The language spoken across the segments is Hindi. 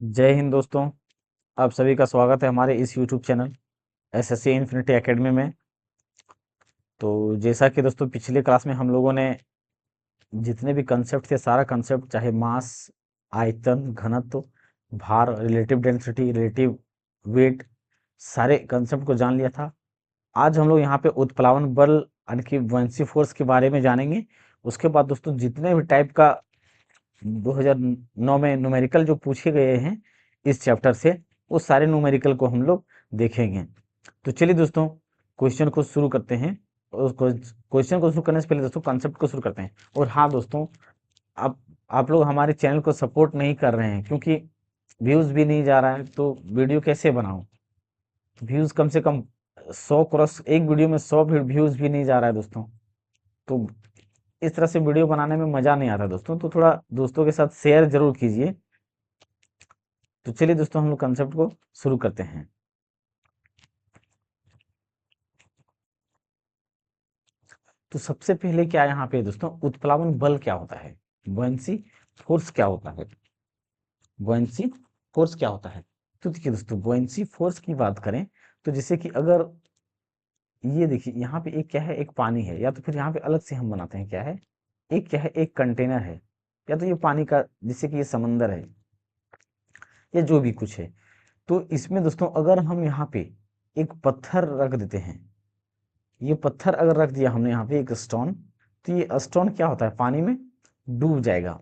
जय हिंद दोस्तों। आप सभी का स्वागत है हमारे इस YouTube channel SSC infinity academy में। तो जैसा कि दोस्तों पिछले क्लास में हम लोगों ने जितने भी कंसेप्ट थे, सारा कंसेप्ट चाहे मास, आयतन, घनत्व, भार, रिलेटिव डेंसिटी, रिलेटिव वेट, सारे कंसेप्ट को जान लिया था। आज हम लोग यहाँ पे उत्प्लावन बल यानी कि बुयांसी फोर्स के बारे में जानेंगे। उसके बाद दोस्तों जितने भी टाइप का 2009 में न्यूमेरिकल जो पूछे गए हैं इस चैप्टर से, वो सारे न्यूमेरिकल को हम लोग देखेंगे। तो चलिए दोस्तों क्वेश्चन को शुरू करते हैं। और क्वेश्चन को शुरू करने से पहले दोस्तों कॉन्सेप्ट को शुरू करते हैं। और हाँ दोस्तों, आप आप लोग हमारे चैनल को सपोर्ट नहीं कर रहे हैं क्योंकि व्यूज भी नहीं जा रहा है, तो वीडियो कैसे बनाऊं? व्यूज कम से कम 100 क्रॉस, एक वीडियो में 100 व्यूज भी नहीं जा रहा है दोस्तों। तो इस तरह से वीडियो बनाने में मजा नहीं आता दोस्तों, तो थोड़ा दोस्तों के साथ शेयर जरूर कीजिए। तो चलिए दोस्तों हम लोग कंसेप्ट को शुरू करते हैं। तो सबसे पहले क्या यहाँ पे दोस्तों, उत्प्लावन बल क्या होता है, बुयांसी फोर्स क्या होता है, बुयांसी फोर्स क्या होता है। तो देखिए दोस्तों, बुयांसी फोर्स की बात करें तो जैसे कि अगर ये देखिए यहाँ पे एक क्या है, एक पानी है, या तो फिर यहाँ पे अलग से हम बनाते हैं क्या है, एक क्या है, एक कंटेनर है, या तो ये पानी का जैसे कि ये समंदर है, या जो भी कुछ है। तो इसमें दोस्तों अगर हम यहाँ पे एक पत्थर रख देते हैं, ये पत्थर अगर रख दिया हमने यहाँ पे एक स्टोन, तो ये स्टोन क्या होता है, पानी में डूब जाएगा।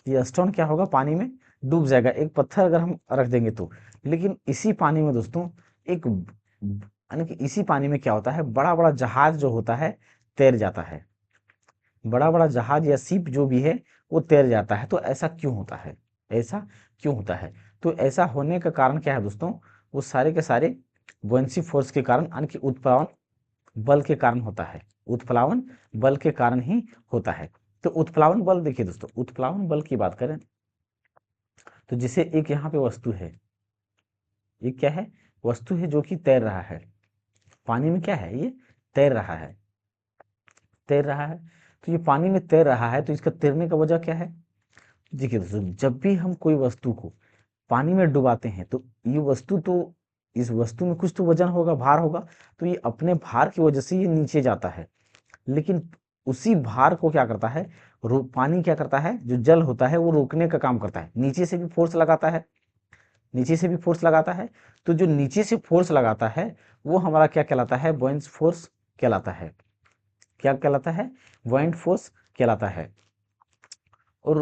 ये स्टोन क्या होगा, पानी में डूब जाएगा, एक पत्थर अगर हम रख देंगे तो। लेकिन इसी पानी में दोस्तों एक यानी कि इसी पानी में क्या होता है, बड़ा बड़ा जहाज जो होता है तैर जाता है, बड़ा बड़ा जहाज या शिप जो भी है वो तैर जाता है। तो ऐसा क्यों होता है, ऐसा क्यों होता है? तो ऐसा होने का कारण क्या है दोस्तों, वो सारे के सारे बुयांसी फोर्स के कारण यानी कि उत्प्लावन बल के कारण होता है, उत्प्लावन बल के कारण ही होता है। तो उत्प्लावन बल देखिए दोस्तों, उत्प्लावन बल की बात करें तो जैसे एक यहाँ पे वस्तु है, ये क्या है, वस्तु है जो कि तैर रहा है पानी में, क्या है ये, तैर रहा है, तैर रहा है। तो ये पानी में तैर रहा है, तो इसका तैरने का वजह क्या है? देखिए दोस्तों, जब भी हम कोई वस्तु को पानी में डुबाते हैं तो ये वस्तु तो, इस वस्तु में कुछ तो वजन होगा, भार होगा, तो ये अपने भार की वजह से ये नीचे जाता है। लेकिन उसी भार को क्या करता है, पानी क्या करता है, जो जल होता है वो रोकने का काम करता है, नीचे से भी फोर्स लगाता है, नीचे से भी फोर्स लगाता है। तो जो नीचे से फोर्स लगाता है वो हमारा क्या कहलाता है, बुयांसी फोर्स कहलाता है। क्या कहलाता है, बुयांट फोर्स कहलाता है। और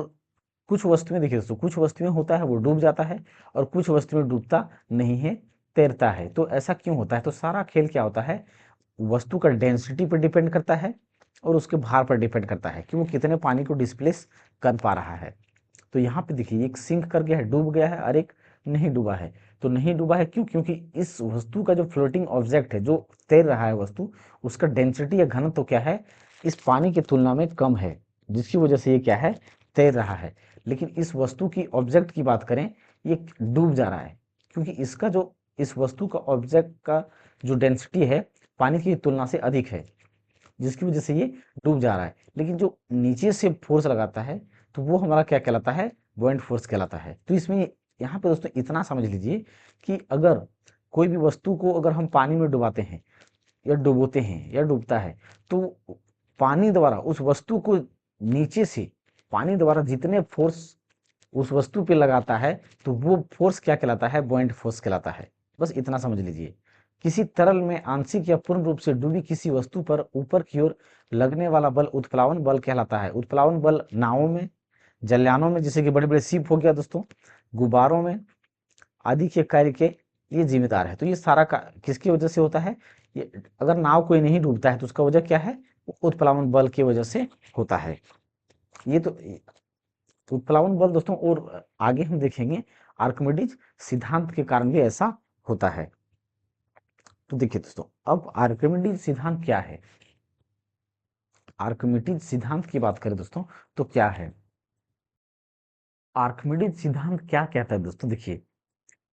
कुछ वस्तुएं देखिए दोस्तों, कुछ वस्तुएं होता है वो डूब जाता है, और कुछ वस्तुएं डूबता नहीं है, तैरता है। तो ऐसा क्यों होता है? तो सारा खेल क्या होता है, वस्तु का डेंसिटी पर डिपेंड करता है और उसके भार पर डिपेंड करता है कि वो कितने पानी को डिस्प्लेस कर पा रहा है। तो यहाँ पे देखिए एक सिंक कर गया है, डूब गया है, और एक नहीं डूबा है। तो नहीं डूबा है क्यों? क्योंकि इस वस्तु का जो फ्लोटिंग ऑब्जेक्ट है, जो तैर रहा है वस्तु, उसका डेंसिटी या घनत्व तो क्या है, इस पानी की तुलना में कम है, जिसकी वजह से ये क्या है, तैर रहा है। लेकिन इस वस्तु की ऑब्जेक्ट की बात करें, ये डूब जा रहा है, क्योंकि इसका जो, इस वस्तु का ऑब्जेक्ट का जो डेंसिटी है पानी की तुलना से अधिक है, जिसकी वजह से ये डूब जा रहा है। लेकिन जो नीचे से फोर्स लगाता है तो वो हमारा क्या कहलाता है, बुओयंट फोर्स कहलाता है। तो इसमें यहाँ पे दोस्तों इतना समझ लीजिए कि अगर कोई भी वस्तु को अगर हम पानी में डुबाते हैं या डुबोते हैं या डूबता है, तो पानी द्वारा उस वस्तु को नीचे से पानी द्वारा जितने फोर्स उस वस्तु पे लगाता है, तो वो फोर्स क्या कहलाता है, बुओयंट फोर्स कहलाता है। बस इतना समझ लीजिए। किसी तरल में आंशिक या पूर्ण रूप से डूबी किसी वस्तु पर ऊपर की ओर लगने वाला बल उत्प्लावन बल कहलाता है। उत्प्लावन बल नावों में, जलयानों में, जैसे कि बड़े बड़े शिप हो गया दोस्तों, गुब्बारों में आदि के कार्य के लिए जिम्मेदार है। तो ये सारा का किसकी वजह से होता है, ये अगर नाव कोई नहीं डूबता है तो उसका वजह क्या है, उत्प्लावन बल की वजह से होता है। ये तो उत्प्लावन बल दोस्तों, और आगे हम देखेंगे आर्किमिडीज सिद्धांत के कारण भी ऐसा होता है। तो देखिए दोस्तों, अब आर्किमिडीज सिद्धांत क्या है, आर्किमिडीज सिद्धांत की बात करें दोस्तों तो क्या है, आर्किमिडीज सिद्धांत क्या कहता है दोस्तों? देखिए,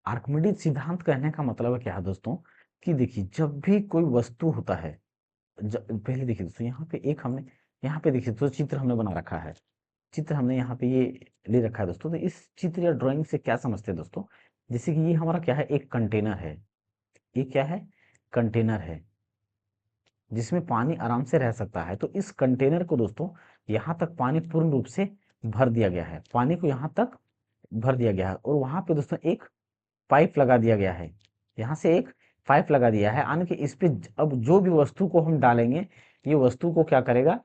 आर्किमिडीज सिद्धांत कहने का मतलब क्या है दोस्तों, कि देखिए जब भी कोई वस्तु होता है, पहले देखिए दोस्तों, यहाँ पे एक हमने, यहाँ पे देखिए तो चित्र हमने बना रखा है, चित्र हमने यहाँ पे ये ले रखा है दोस्तों। तो इस चित्र या ड्राइंग से क्या समझते हैं दोस्तों, जैसे कि ये हमारा क्या है, एक कंटेनर है। ये क्या है, कंटेनर है जिसमें पानी आराम से रह सकता है। तो इस कंटेनर को दोस्तों यहाँ तक पानी पूर्ण रूप से भर दिया गया है, पानी को यहाँ तक भर दिया गया है, और वहाँ पे दोस्तों एक पाइप लगा दिया गया है। यहाँ से एक पाइप लगा दिया है, यानी कि इस पे अब जो भी वस्तु को हम डालेंगे, ये वस्तु को क्या करेगा,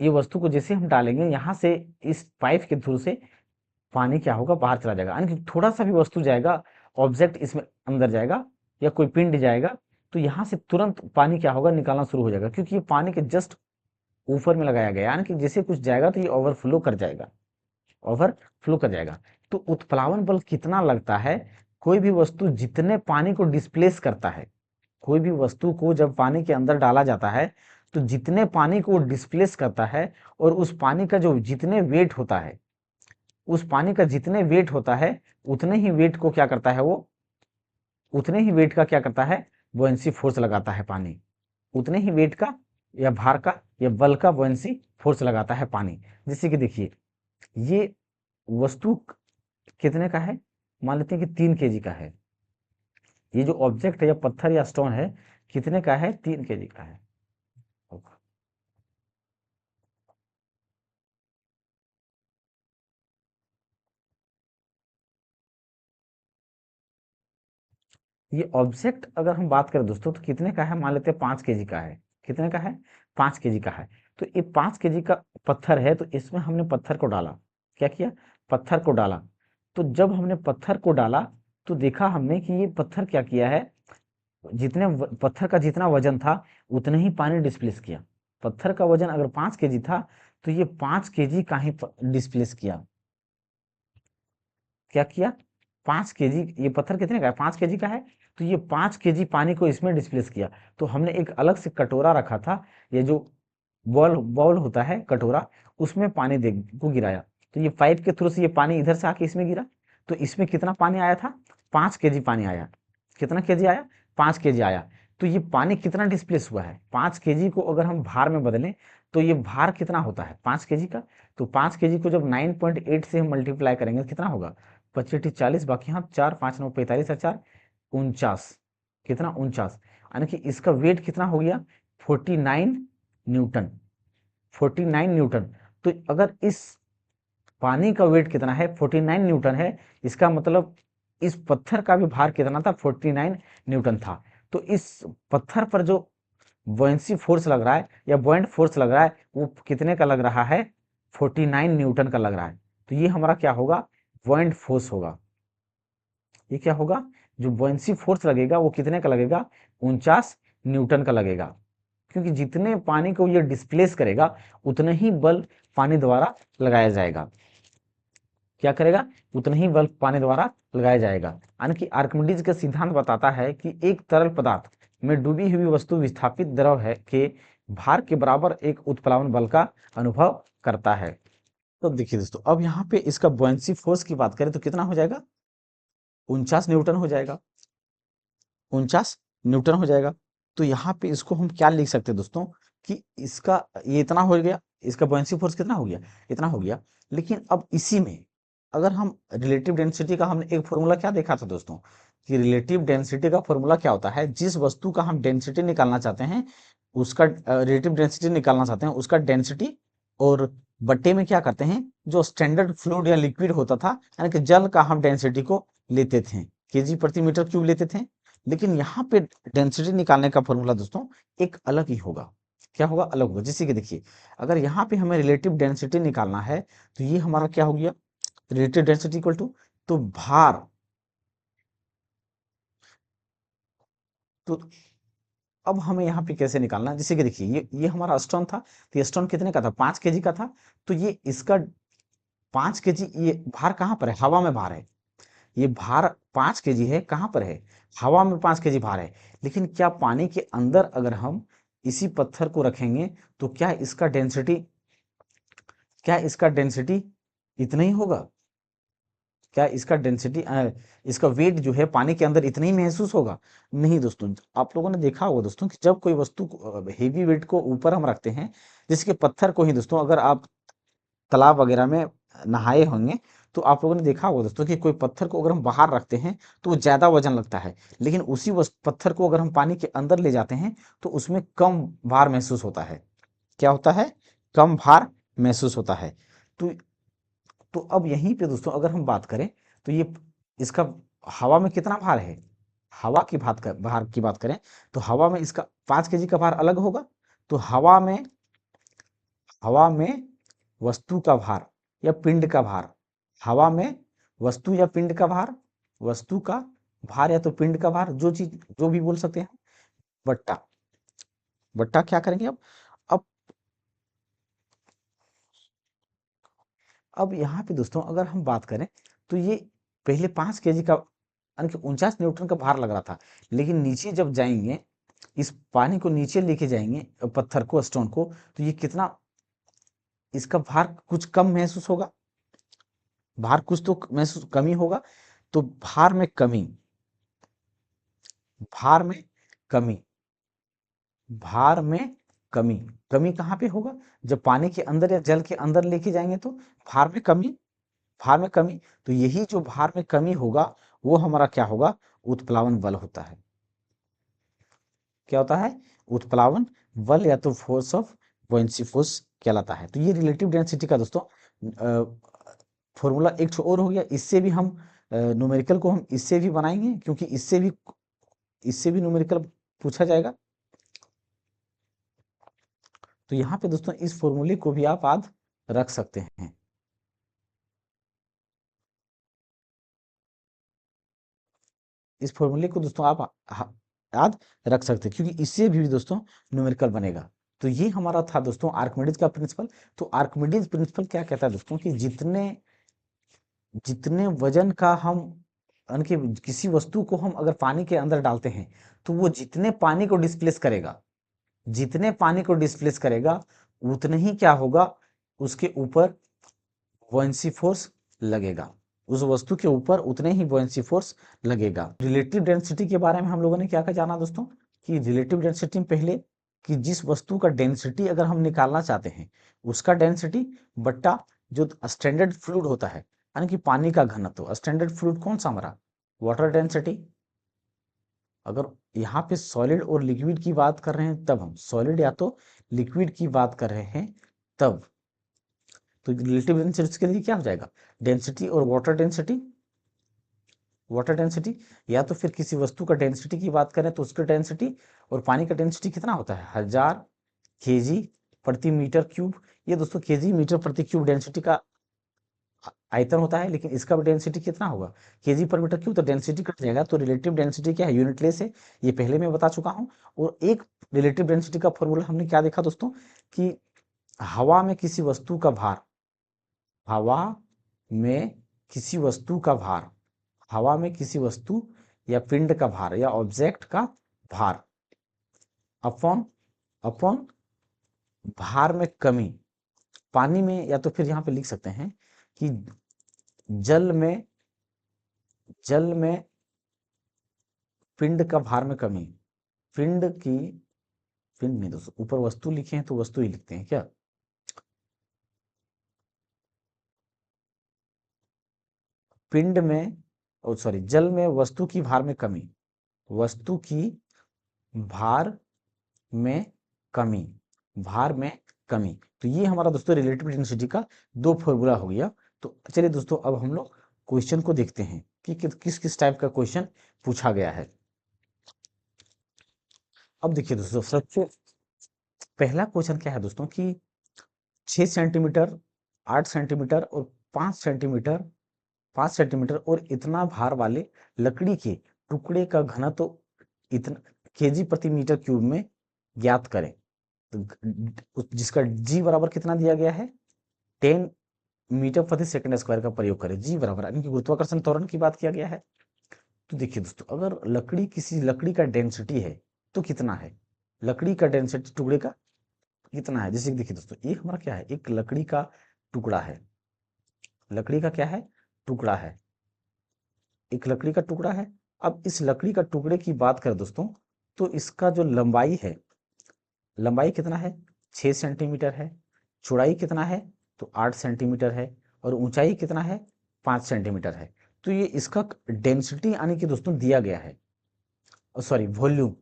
ये वस्तु को जैसे हम डालेंगे यहाँ से, इस पाइप के थ्रू से पानी क्या होगा, बाहर चला जाएगा। यानी कि थोड़ा सा भी वस्तु जाएगा, ऑब्जेक्ट इसमें अंदर जाएगा या कोई पिंड जाएगा, तो यहाँ से तुरंत पानी क्या होगा, निकालना शुरू हो जाएगा, क्योंकि ये पानी के जस्ट ऊपर में लगाया गया है। यानी कि जैसे कुछ जाएगा तो ये ओवरफ्लो कर जाएगा, ओवरफ्लो कर जाएगा। तो उत्प्लावन बल कितना लगता है, कोई भी वस्तु जितने पानी को डिस्प्लेस करता है, कोई भी वस्तु को जब पानी के अंदर डाला जाता है तो जितने पानी को डिस्प्लेस करता है, और उस पानी का जो जितने वेट होता है, उस पानी का जितने वेट होता है, उतने ही वेट को क्या करता है, वो उतने ही वेट का क्या करता है, बुयांसी फोर्स लगाता है पानी। उतने ही वेट का या भार का या बल का बुयांसी फोर्स लगाता है पानी। जैसे कि देखिए, ये वस्तु कितने का है, मान लेते हैं कि 3 kg का है। ये जो ऑब्जेक्ट है या पत्थर या स्टोन है, कितने का है, 3 kg का है। ये ऑब्जेक्ट अगर हम बात करें दोस्तों, तो कितने का है, मान लेते हैं 5 kg का है। कितने का है, 5 kg का है। तो ये 5 kg का पत्थर है, तो इसमें हमने पत्थर को डाला, क्या किया, पत्थर को डाला। तो जब हमने पत्थर को डाला, तो देखा हमने कि ये पत्थर क्या किया है, पत्थर का जितना वजन था उतने ही पानी डिस्प्लेस किया। पत्थर का वजन अगर 5 kg था, तो ये 5 kg का ही डिस्प्लेस किया। क्या किया, 5 kg, ये पत्थर कितने का है, 5 kg का है, तो ये 5 kg पानी को इसमें डिस्प्लेस किया। तो हमने एक अलग से कटोरा रखा था, ये जो बॉल बॉल होता है कटोरा, उसमें पानी दे को गिराया। तो ये पाइप के थ्रू से ये पानी इधर से आके इसमें गिरा। तो इसमें कितना पानी आया था, 5 kg पानी आया। कितना केजी आया, 5 kg आया। तो ये पानी कितना डिस्प्लेस हुआ है, 5 kg को अगर हम भार में बदलें, तो ये भार कितना होता है 5 kg का। तो 5 kg को जब 9.8 से हम मल्टीप्लाई करेंगे तो कितना होगा, 25 40, बाकी यहाँ 4 5 9 45 और 4 49, कितना 49, यानी कि इसका वेट कितना हो गया, 49 न्यूटन, 49 न्यूटन। तो अगर इस पानी का वेट कितना है, 49 न्यूटन है, इसका मतलब इस पत्थर का भी भार कितना था, 49 न्यूटन था। तो इस पत्थर पर जो बुयांसी फोर्स लग रहा है या बुएंट फोर्स लग रहा है, वो कितने का लग रहा है, 49 न्यूटन का लग रहा है। तो ये हमारा क्या होगा, बुएंट फोर्स होगा। ये क्या होगा, जो बुयांसी फोर्स लगेगा वो कितने का लगेगा, 49 न्यूटन का लगेगा, क्योंकि जितने पानी को ये डिस्प्लेस करेगा उतने ही बल पानी द्वारा लगाया जाएगा। क्या करेगा, उतना ही बल पानी द्वारा लगाया जाएगा। यानी कि आर्किमिडीज का सिद्धांत बताता है कि एक तरल पदार्थ में डूबी हुई वस्तु विस्थापित द्रव है के भार के बराबर एक उत्प्लावन बल का अनुभव करता है। तो देखिए दोस्तों, अब यहाँ पे इसका बुयांसी फोर्स की बात करें तो कितना हो जाएगा, 49 न्यूटन हो जाएगा, 49 न्यूटन हो जाएगा। तो यहाँ पे इसको हम क्या लिख सकते हैं दोस्तों, कि इसका ये इतना हो गया, इसका बुयांसी फोर्स कितना हो गया, इतना हो गया। लेकिन अब इसी में अगर हम रिलेटिव डेंसिटी का, हमने एक फॉर्मूला क्या देखा था दोस्तों, कि रिलेटिव डेंसिटी का फॉर्मूला क्या होता है, जिस वस्तु का हम डेंसिटी निकालना चाहते हैं, उसका रिलेटिव डेंसिटी निकालना चाहते हैं, उसका डेंसिटी और बट्टे में क्या करते हैं, जो स्टैंडर्ड फ्लूइड या लिक्विड होता था, यानी कि जल का हम डेंसिटी को लेते थे, केजी प्रति मीटर क्यूब लेते थे। लेकिन यहाँ पे डेंसिटी निकालने का फॉर्मूला दोस्तों एक अलग ही होगा। क्या होगा, अलग होगा। जैसे कि देखिए, अगर यहाँ पे हमें रिलेटिव डेंसिटी निकालना है, तो ये हमारा क्या हो गया, रिलेटिव डेंसिटी इक्वल टू, तो भार, तो अब हमें यहाँ पे कैसे निकालना है, जैसे कि देखिए, ये हमारा स्टोन था, तो ये स्टोन कितने का था, 5 kg का था। तो ये इसका 5 kg, ये भार कहाँ पर है, हवा में भार है। ये भार 5 kg है, कहाँ पर है, हवा में 5 kg भार है। लेकिन क्या पानी के अंदर अगर हम इसी पत्थर को रखेंगे, तो क्या इसका डेंसिटी इतना ही होगा, क्या इसका डेंसिटी इसका वेट जो है पानी के अंदर इतना ही महसूस होगा, नहीं दोस्तों। आप लोगों ने देखा होगा दोस्तों कि जब कोई वस्तु हेवी वेट को ऊपर हम रखते हैं, जैसे कि पत्थर को ही दोस्तों, अगर आप तालाब वगैरह में नहाए होंगे, तो आप लोगों ने देखा होगा दोस्तों कि कोई पत्थर को अगर हम बाहर रखते हैं तो वो ज्यादा वजन लगता है, लेकिन उसी पत्थर को अगर हम पानी के अंदर ले जाते हैं तो उसमें कम भार महसूस होता है। क्या होता है? कम भार महसूस होता है। तो अब यहीं पे दोस्तों अगर हम बात करें तो ये इसका हवा में कितना भार है, हवा की भार की बात करें तो हवा में इसका 5 kg का भार अलग होगा। तो हवा में वस्तु का भार या पिंड का भार, हवा में वस्तु या पिंड का भार, वस्तु का भार या तो पिंड का भार, जो चीज जो भी बोल सकते हैं, बट्टा। बट्टा क्या करेंगे अब अब यहाँ पे दोस्तों अगर हम बात करें तो ये पहले 5 kg का यानी कि 49 न्यूटन का भार लग रहा था, लेकिन नीचे जब जाएंगे, इस पानी को नीचे लेके जाएंगे पत्थर को, स्टोन को, तो ये कितना, इसका भार कुछ कम महसूस होगा, भार कुछ तो महसूस कमी होगा। तो भार में कमी भार में कमी कमी कहाँ पे होगा? जब पानी के अंदर या जल के अंदर लेके जाएंगे तो भार में कमी, भार में कमी। तो यही जो भार में कमी होगा वो हमारा क्या होगा? उत्प्लावन बल होता है। क्या होता है? उत्प्लावन बल या तो फोर्स ऑफ बुयांसी फोर्स कहलाता है। तो ये रिलेटिव डेंसिटी का दोस्तों फॉर्मूला एक और हो गया। इससे भी हम न्यूमेरिकल को हम इससे भी बनाएंगे, क्योंकि इससे भी न्यूमेरिकल पूछा जाएगा। तो यहाँ पे दोस्तों इस फॉर्मूले को भी आप याद रख सकते हैं। इस फॉर्मूले को दोस्तों आप याद रख सकते हैं, क्योंकि इससे भी दोस्तों न्यूमेरिकल बनेगा। तो ये हमारा था दोस्तों आर्किमिडीज का प्रिंसिपल। तो आर्किमिडीज प्रिंसिपल क्या कहता है दोस्तों कि जितने जितने वजन का हम यानी कि किसी वस्तु को हम अगर पानी के अंदर डालते हैं तो वो जितने पानी को डिस्प्लेस करेगा, जितने पानी को डिस्प्लेस करेगा उतने ही क्या होगा? उसके ऊपर बुयांसी फोर्स लगेगा, उस वस्तु के ऊपर उतने ही बुयांसी फोर्स लगेगा। रिलेटिव डेंसिटी के बारे में हम लोगों ने क्या क्या जाना दोस्तों कि रिलेटिव डेंसिटी में पहले कि जिस वस्तु का डेंसिटी अगर हम निकालना चाहते हैं उसका डेंसिटी बट्टा जो स्टैंडर्ड फ्लूइड होता है, यानी कि पानी का घनत्व। स्टैंडर्ड फ्लूइड कौन सा हमारा? Water density. अगर यहाँ पे सॉलिड और लिक्विड की बात कर रहे हैं तब हम सॉलिड या तो लिक्विड की बात कर रहे हैं तब, तो रिलेटिव डेंसिटी के लिए क्या हो जाएगा? डेंसिटी और वाटर डेंसिटी, या तो फिर किसी वस्तु का डेंसिटी की बात करें तो उसका डेंसिटी, और पानी का डेंसिटी कितना होता है? 1000 kg प्रति मीटर क्यूब। ये दोस्तों केजी मीटर प्रति क्यूब डेंसिटी का आयतन होता है, लेकिन इसका डेंसिटी कितना होगा? केजी पर मीटर क्यूब। तो डेंसिटी कट जाएगा, तो रिलेटिव डेंसिटी क्या है? यूनिटलेस है, ये पहले मैं बता चुका हूँ। और एक रिलेटिव डेंसिटी का फॉर्मूला हमने क्या देखा दोस्तों कि हवा में किसी वस्तु का भार, हवा में किसी वस्तु का भार, हवा में किसी वस्तु या पिंड का भार या ऑब्जेक्ट का भार अपॉन अपॉन भार में कमी। पानी में या तो फिर यहाँ पे लिख सकते हैं कि जल में पिंड का भार में कमी। पिंड की पिंड नहीं दोस्तों, ऊपर वस्तु लिखे हैं तो वस्तु ही लिखते हैं क्या? पिंड में, ओ सॉरी, जल में वस्तु की भार में कमी, वस्तु की भार में कमी, भार में कमी। तो ये हमारा दोस्तों रिलेटिव डेंसिटी का दो फॉर्मूला हो गया। तो चलिए दोस्तों अब हम लोग क्वेश्चन को देखते हैं कि किस किस टाइप का क्वेश्चन पूछा गया है। अब देखिए दोस्तों सबसे पहला क्वेश्चन क्या है दोस्तों कि 6 सेंटीमीटर, 8 सेंटीमीटर और 5 सेंटीमीटर, 5 सेंटीमीटर और इतना भार वाले लकड़ी के टुकड़े का घनत्व इतना केजी प्रति मीटर क्यूब में ज्ञात करें। तो जिसका जी बराबर कितना दिया गया है? 10 मीटर प्रति सेकंड स्क्वायर का प्रयोग करें। जी बराबर यानी कि गुरुत्वाकर्षण त्वरण की बात किया गया है। तो देखिए दोस्तों अगर किसी लकड़ी का डेंसिटी है तो कितना है? लकड़ी का डेंसिटी टुकड़े का कितना है? जैसे कि देखिए दोस्तों एक हमारा क्या है, एक लकड़ी का टुकड़ा है, लकड़ी का क्या है? टुकड़ा है, एक लकड़ी का टुकड़ा है। अब इस लकड़ी का टुकड़े की बात करें दोस्तों तो इसका जो लंबाई है, लंबाई कितना है? 6 सेंटीमीटर है। चौड़ाई कितना है? तो 8 सेंटीमीटर है, और ऊंचाई कितना है 5 सेंटीमीटर है। तो ये इसका डेंसिटी यानी कि दोस्तों दिया गया है, सॉरी वॉल्यूम,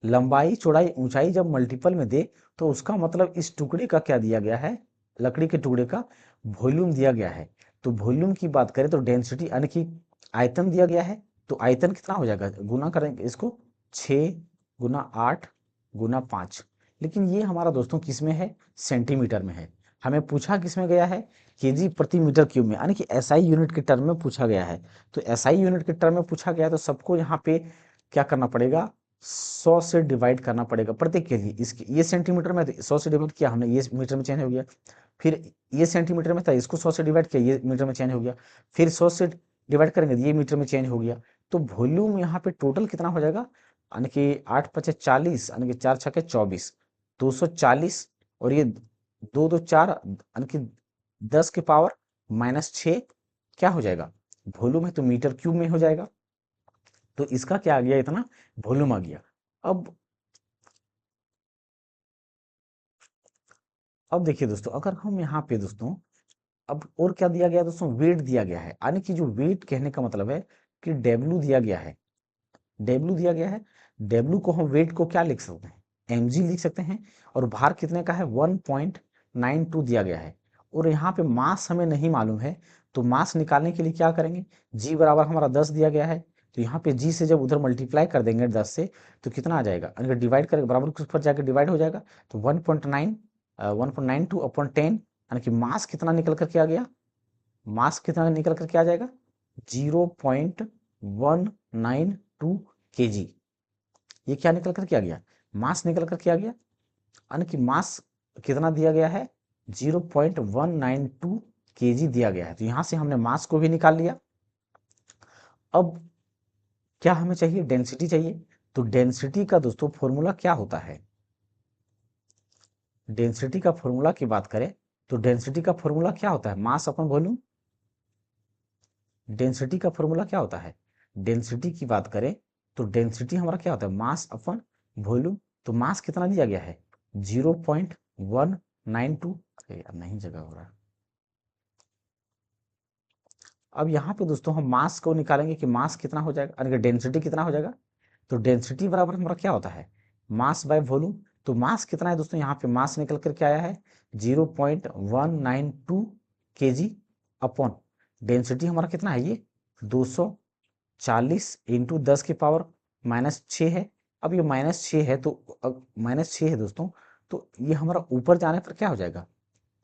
लंबाई चौड़ाई ऊंचाई जब मल्टीपल में दे तो उसका मतलब इस टुकड़े का क्या दिया गया है, लकड़ी के टुकड़े का वॉल्यूम दिया गया है। तो वॉल्यूम की बात करें तो डेंसिटी यानी कि आयतन दिया गया है, तो आयतन कितना हो जाएगा, गुना करेंगे इसको 6 गुना 8 गुना 5। लेकिन ये हमारा दोस्तों किस में है, सेंटीमीटर में है। हमें पूछा किस में गया है, केजी प्रति मीटर क्यूब में, यानी कि एसआई यूनिट के टर्म में पूछा गया है। तो एसआई यूनिट के टर्म में पूछा गया है, तो सबको यहाँ पे क्या करना पड़ेगा, 100 से डिवाइड करना पड़ेगा प्रत्येक के लिए। इसके ये सेंटीमीटर में 100 से डिवाइड किया हमने, ये मीटर में चेंज हो गया। फिर ये सेंटीमीटर में था, इसको 100 से डिवाइड किया, ये मीटर में चेंज हो गया। फिर 100 से डिवाइड करेंगे, ये मीटर में चेंज हो गया। तो वॉल्यूम यहाँ पे टोटल कितना हो जाएगा, यानी कि 8 पचे 40, यानी कि 4 छके 24, 240, और ये 2 2 4, यानी कि 10 के पावर -6 क्या हो जाएगा, वॉल्यूम है तो मीटर क्यूब में हो जाएगा। तो इसका क्या आ गया, इतना वॉल्यूम आ गया। अब देखिए दोस्तों, अगर हम यहाँ पे दोस्तों, अब और क्या दिया गया है दोस्तों, वेट दिया गया है, यानी कि जो वेट कहने का मतलब है कि डब्ल्यू दिया गया है, डब्ल्यू दिया गया है। डब्ल्यू को हम वेट को क्या लिख सकते हैं, एमजी लिख सकते हैं। और भार कितने का है, 1.92 दिया गया है। और यहाँ पे मास हमें नहीं मालूम है, तो मास निकालने के लिए क्या करेंगे, जी बराबर हमारा 10 दिया गया है, तो यहाँ पे जी से जब उधर मल्टीप्लाई कर देंगे 10 से, तो कितना आ जाएगा, अगर डिवाइड करेंगे बराबर के ऊपर जाकर डिवाइड हो जाएगा, तो 1.92 अपॉन 10, यानी कि मास कितना निकल करके आ गया, मास कितना निकल करके आ जाएगा, 0.192 केजी। ये क्या निकल कर के आ गया, मास निकल कर के आ गया, यानी कि मास कितना दिया गया है, 0.192 केजी दिया गया है। तो यहां से हमने मास को भी निकाल लिया। अब क्या हमें चाहिए, डेंसिटी चाहिए। तो डेंसिटी का दोस्तों फॉर्मूला क्या होता है, डेंसिटी का फॉर्मूला की बात करें तो डेंसिटी का फॉर्मूला क्या होता है, मास अपन वॉल्यूम। डेंसिटी का फॉर्मूला क्या होता है, डेंसिटी की बात करें तो डेंसिटी हमारा क्या होता है, मास अपन वॉल्यूम। तो मास कितना दिया गया है, 0.192, यार नहीं जगह हो रहा। अब यहाँ पे दोस्तों हम मास को निकालेंगे कि मास कितना हो जाएगा, अगर डेंसिटी कितना हो जाएगा। तो डेंसिटी बराबर हमारा क्या होता है, मास बाय वॉल्यूम। तो मास कितना है दोस्तों, यहाँ पे मास निकल कर क्या आया है, 0.192 केजी अपॉन डेंसिटी हमारा कितना है, ये 240 इंटू 10 के पावर -6 है। अब ये -6 है, तो -6 है दोस्तों, तो ये हमारा ऊपर जाने पर क्या हो जाएगा,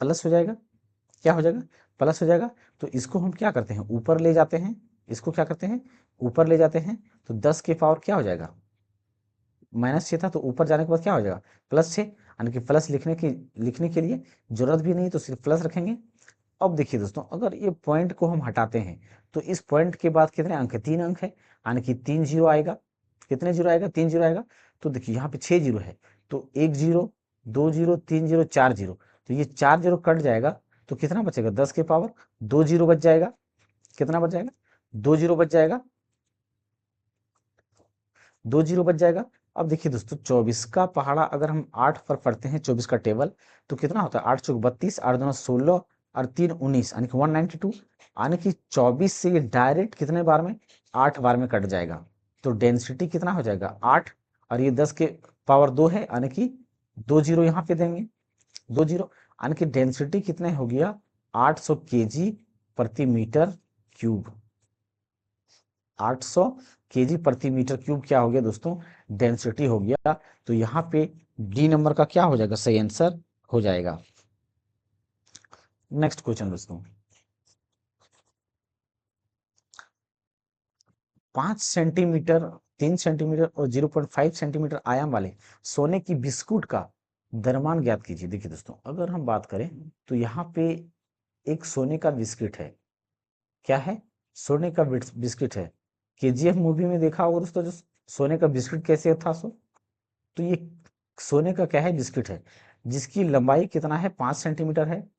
प्लस हो जाएगा। क्या हो जाएगा, प्लस हो जाएगा। तो इसको हम क्या करते हैं, ऊपर ले जाते हैं, इसको क्या करते हैं, ऊपर ले जाते हैं। तो 10 के पावर क्या हो जाएगा, -6 था, तो ऊपर जाने के बाद क्या हो जाएगा, +6, यानी कि प्लस लिखने के लिए जरूरत भी नहीं, तो सिर्फ प्लस रखेंगे। अब देखिए दोस्तों, अगर ये पॉइंट को हम हटाते हैं तो इस पॉइंट के बाद कितने अंक है, 3 अंक है, यानी कि 3 जीरो आएगा। कितने जीरो आएगा, 3 जीरो आएगा। तो देखिए यहाँ पे 6 जीरो है, तो 1 जीरो, 2 जीरो, 3 जीरो, 4 जीरो, तो ये 4 जीरो कट जाएगा। तो कितना बचेगा, 10 के पावर 2 जीरो बच जाएगा। कितना बच जाएगा, 2 जीरो बच जाएगा, 2 जीरो बच जाएगा। अब देखिए दोस्तों, 24 का पहाड़ा अगर हम 8 पर पढ़ते हैं, 24 का टेबल, तो कितना होता है, 8 चौक 32, 8 दूना 16, और 3 19, यानी कि 192, यानी कि 24 से ये डायरेक्ट कितने बार में, 8 बार में कट जाएगा। तो डेंसिटी कितना हो जाएगा, 8, और ये 10 के पावर 2 है, यानी कि 2 जीरो यहाँ पे देंगे, 2 जीरो, यानी कि डेंसिटी कितने हो गया, 800 केजी प्रति मीटर क्यूब। 800 केजी प्रति मीटर क्यूब क्या हो गया दोस्तों, डेंसिटी हो गया। तो यहाँ पे डी नंबर का क्या हो जाएगा, सही आंसर हो जाएगा। नेक्स्ट क्वेश्चन दोस्तों, 5 सेंटीमीटर, 3 सेंटीमीटर और 0.5 सेंटीमीटर आयाम वाले सोने की बिस्कुट का द्रव्यमान ज्ञात कीजिए। देखिए दोस्तों, अगर हम बात करें तो यहाँ पे एक सोने का बिस्किट है, क्या है, सोने का बिस्किट है। केजीएफ मूवी में देखा होगा दोस्तों, जो सोने का बिस्किट कैसे था सो, तो ये सोने का क्या है, बिस्किट है, जिसकी लंबाई कितना है, 5 सेंटीमीटर है।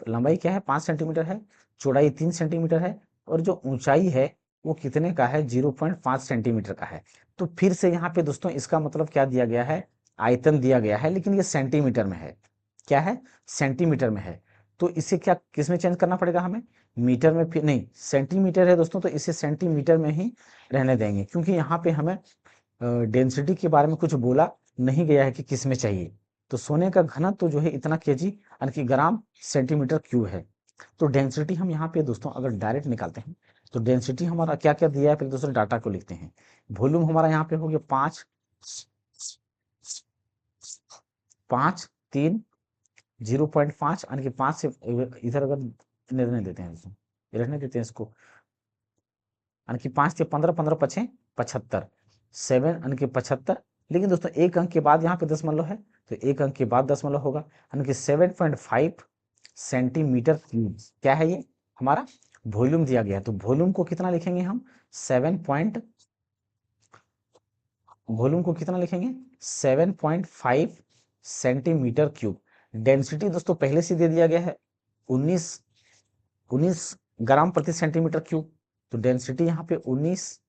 लंबाई क्या है, 5 सेंटीमीटर है, चौड़ाई 3 सेंटीमीटर है, और जो ऊंचाई है वो कितने का है, 0.5 सेंटीमीटर का है। तो फिर से यहाँ पे दोस्तों इसका मतलब क्या दिया गया है, आयतन दिया गया है, लेकिन ये सेंटीमीटर में है। क्या है, सेंटीमीटर में है। तो इसे क्या किस में चेंज करना पड़ेगा हमें, मीटर में, फिर नहीं सेंटीमीटर है दोस्तों, तो इसे सेंटीमीटर में ही रहने देंगे, क्योंकि यहाँ पे हमें डेंसिटी के बारे में कुछ बोला नहीं गया है कि किस में चाहिए। तो सोने का घनत्व तो जो है इतना केजी यानी कि ग्राम सेंटीमीटर क्यूब है। तो डेंसिटी हम यहाँ पे दोस्तों अगर डायरेक्ट निकालते हैं तो डेंसिटी हमारा क्या क्या दिया है, फिर दोस्तों डाटा को लिखते हैं। वॉल्यूम हमारा यहाँ पे हो गया 5 5 3 0.5 यानी कि 5 से इधर अगर रहने देते हैं दोस्तों, रहने देते हैं इसको, यानी कि 5 से 15, 15 पछे 75, 7 यानी कि 75। लेकिन दोस्तों एक अंक के बाद यहाँ पे दशमलव है, तो एक अंक के बाद दशमलव होगा, यानी कि 7.5 सेंटीमीटर क्यूब क्या है ये हमारा वॉल्यूम दिया गया है। तो वॉल्यूम को कितना लिखेंगे हम, 7 वॉल्यूम को कितना लिखेंगे 7.5 सेंटीमीटर क्यूब। डेंसिटी दोस्तों पहले से दे दिया गया है 19 ग्राम प्रति सेंटीमीटर क्यूब। तो डेंसिटी यहाँ पे 19,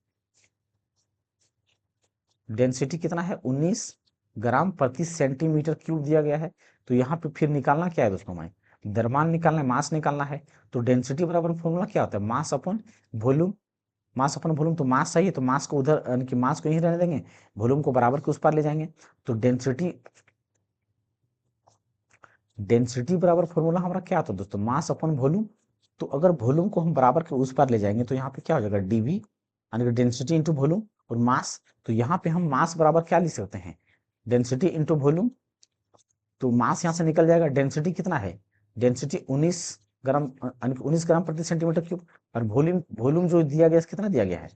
डेंसिटी कितना है 19 ग्राम प्रति सेंटीमीटर क्यूब दिया गया है। तो यहाँ पे फिर निकालना क्या है दोस्तों, हमें द्रव्यमान निकालना है, मास निकालना है। तो डेंसिटी बराबर फॉर्मूला क्या होता है, mass upon volume, mass upon volume. तो मास चाहिए तो मास को उधर यानी कि मास को यहीं रहने देंगे, वॉल्यूम को बराबर के उस पार ले जाएंगे। तो डेंसिटी बराबर फॉर्मूला हमारा क्या होता है दोस्तों, मास अपॉन वॉल्यूम। तो अगर वॉल्यूम को हम बराबर के उस पार ले जाएंगे तो यहाँ पे क्या हो जाएगा डीवी यानी कि डेंसिटी इंटू वॉल्यूम और मास। तो यहाँ पे हम मास बराबर क्या लिख सकते हैं, डेंसिटी इंटू वॉल्यूम। तो मास यहाँ से निकल जाएगा, डेंसिटी कितना है, डेंसिटी 19 ग्राम यानी कि 19 ग्राम प्रति सेंटीमीटर क्यूब। और वॉल्यूम वॉल्यूम जो दिया गया है कितना दिया गया है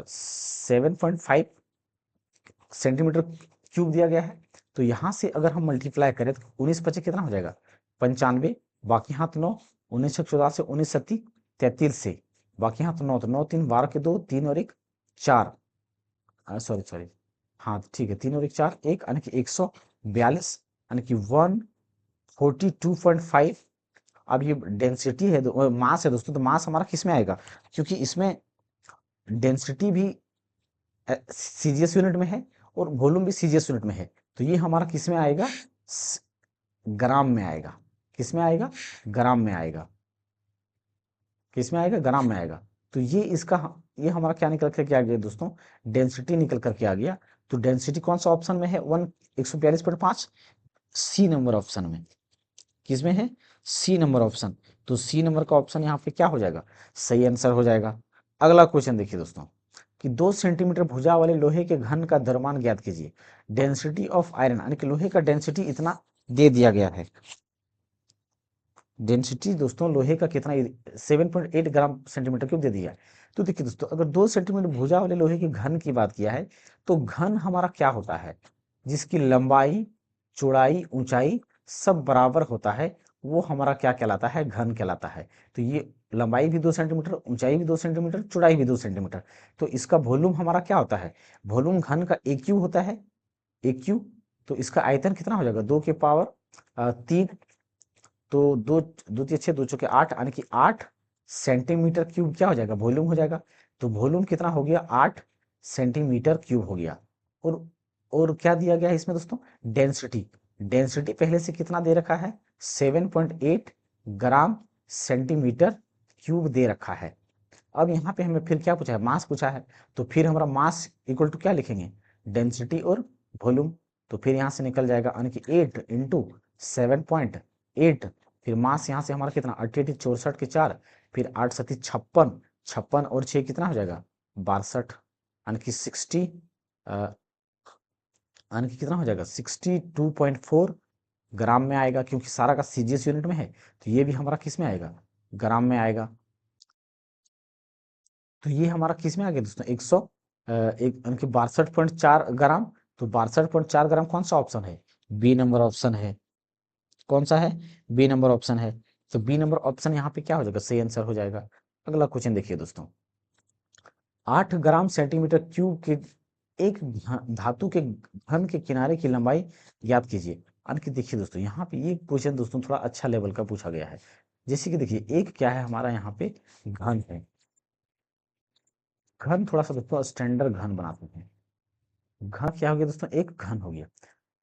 7.5 सेंटीमीटर क्यूब दिया गया है। तो यहाँ से अगर हम मल्टीप्लाई करें तो 19 पचे कितना हो जाएगा 95, बाकी हाथ 9, 19 छक 14 से 19 सत्ती 33 से, बाकी हाथ 9, तो 9 3 12 के 2 3 और 1 4, सॉरी सॉरी, हाँ ठीक है 3 और 1 4 1 यानी कि 142 यानी कि 142.5। अब ये डेंसिटी है मास है दोस्तों, तो मास हमारा किस में आएगा, क्योंकि इसमें डेंसिटी भी सीजीएस यूनिट में है और वॉल्यूम भी सीजीएस यूनिट में है। तो ये हमारा किस में आएगा, ग्राम में आएगा। किस में आएगा, ग्राम में आएगा। किस में आएगा, ग्राम में आएगा। तो ये इसका ये हमारा क्या निकल करके आ गया दोस्तों, डेंसिटी निकल करके आ गया। तो डेंसिटी कौन सा ऑप्शन में है 142.5, सी नंबर ऑप्शन में। किस में है, सी नंबर ऑप्शन। तो सी नंबर का ऑप्शन यहाँ पे क्या हो जाएगा, सही आंसर हो जाएगा। अगला क्वेश्चन देखिए दोस्तों कि 2 सेंटीमीटर भुजा वाले लोहे के घन का द्रव्यमान ज्ञात कीजिए। डेंसिटी ऑफ आयरन यानी कि लोहे का डेंसिटी इतना दे दिया गया है। डेंसिटी दोस्तों लोहे का कितना 7.8 ग्राम सेंटीमीटर क्यूब दे दिया है। तो देखिए दोस्तों अगर 2 सेंटीमीटर भुजा वाले लोहे के घन की बात किया है तो घन हमारा क्या होता है, जिसकी लंबाई चौड़ाई ऊंचाई सब बराबर होता है, वो हमारा क्या कहलाता है, घन कहलाता है। तो ये लंबाई भी 2 सेंटीमीटर, ऊंचाई भी 2 सेंटीमीटर, चौड़ाई भी 2 सेंटीमीटर। तो इसका वॉल्यूम हमारा क्या होता है, वॉल्यूम घन का AQ होता है, AQ। तो इसका आयतन कितना हो जाएगा 2 के पावर 3, तो 2 2 3 6 2 चौके 8 यानी कि 8 सेंटीमीटर क्यूब क्या हो जाएगा, वॉल्यूम हो जाएगा। तो वॉल्यूम कितना हो गया 8 सेंटीमीटर क्यूब हो गया। और क्या दिया गया है इसमें दोस्तों, डेंसिटी। डेंसिटी पहले से कितना दे रखा है 7.8 ग्राम सेंटीमीटर क्यूब दे रखा है। अब यहाँ पे हमें फिर क्या पूछा है, मास पूछा है। तो फिर हमारा मास इक्वल टू क्या लिखेंगे, डेंसिटी और वॉल्यूम। तो फिर यहाँ से निकल जाएगा यानी कि 8 इंटू 7.8, फिर मास यहाँ से हमारा कितना 88 64 के 4, फिर 8 सती 56, 56 और 6 कितना हो जाएगा 62 यानी कि 60 यानी कि कितना हो जाएगा 62.4 ग्राम में आएगा, क्योंकि सारा का सीजीएस यूनिट में है। तो ये भी हमारा किस में आएगा, ग्राम में आएगा। तो ये हमारा किस में आ गया दोस्तों 100 एक यानी कि 62.4 ग्राम। तो 62.4 ग्राम कौन सा ऑप्शन है, बी नंबर ऑप्शन है। कौन सा है, बी नंबर ऑप्शन है। तो बी नंबर ऑप्शन यहाँ पे क्या हो जाएगा, सही आंसर हो जाएगा। अगला क्वेश्चन देखिए दोस्तों, 8 ग्राम सेंटीमीटर क्यूब के एक धातु के घन के किनारे की लंबाई ज्ञात कीजिए। यानी कि देखिए दोस्तों यहाँ पे ये क्वेश्चन दोस्तों थोड़ा अच्छा लेवल का पूछा गया है। जैसे कि देखिए एक क्या है हमारा यहाँ पे घन है, घन थोड़ा सा दोस्तों स्टैंडर्ड घन बनाते हैं। घन क्या हो गया दोस्तों, एक घन हो गया।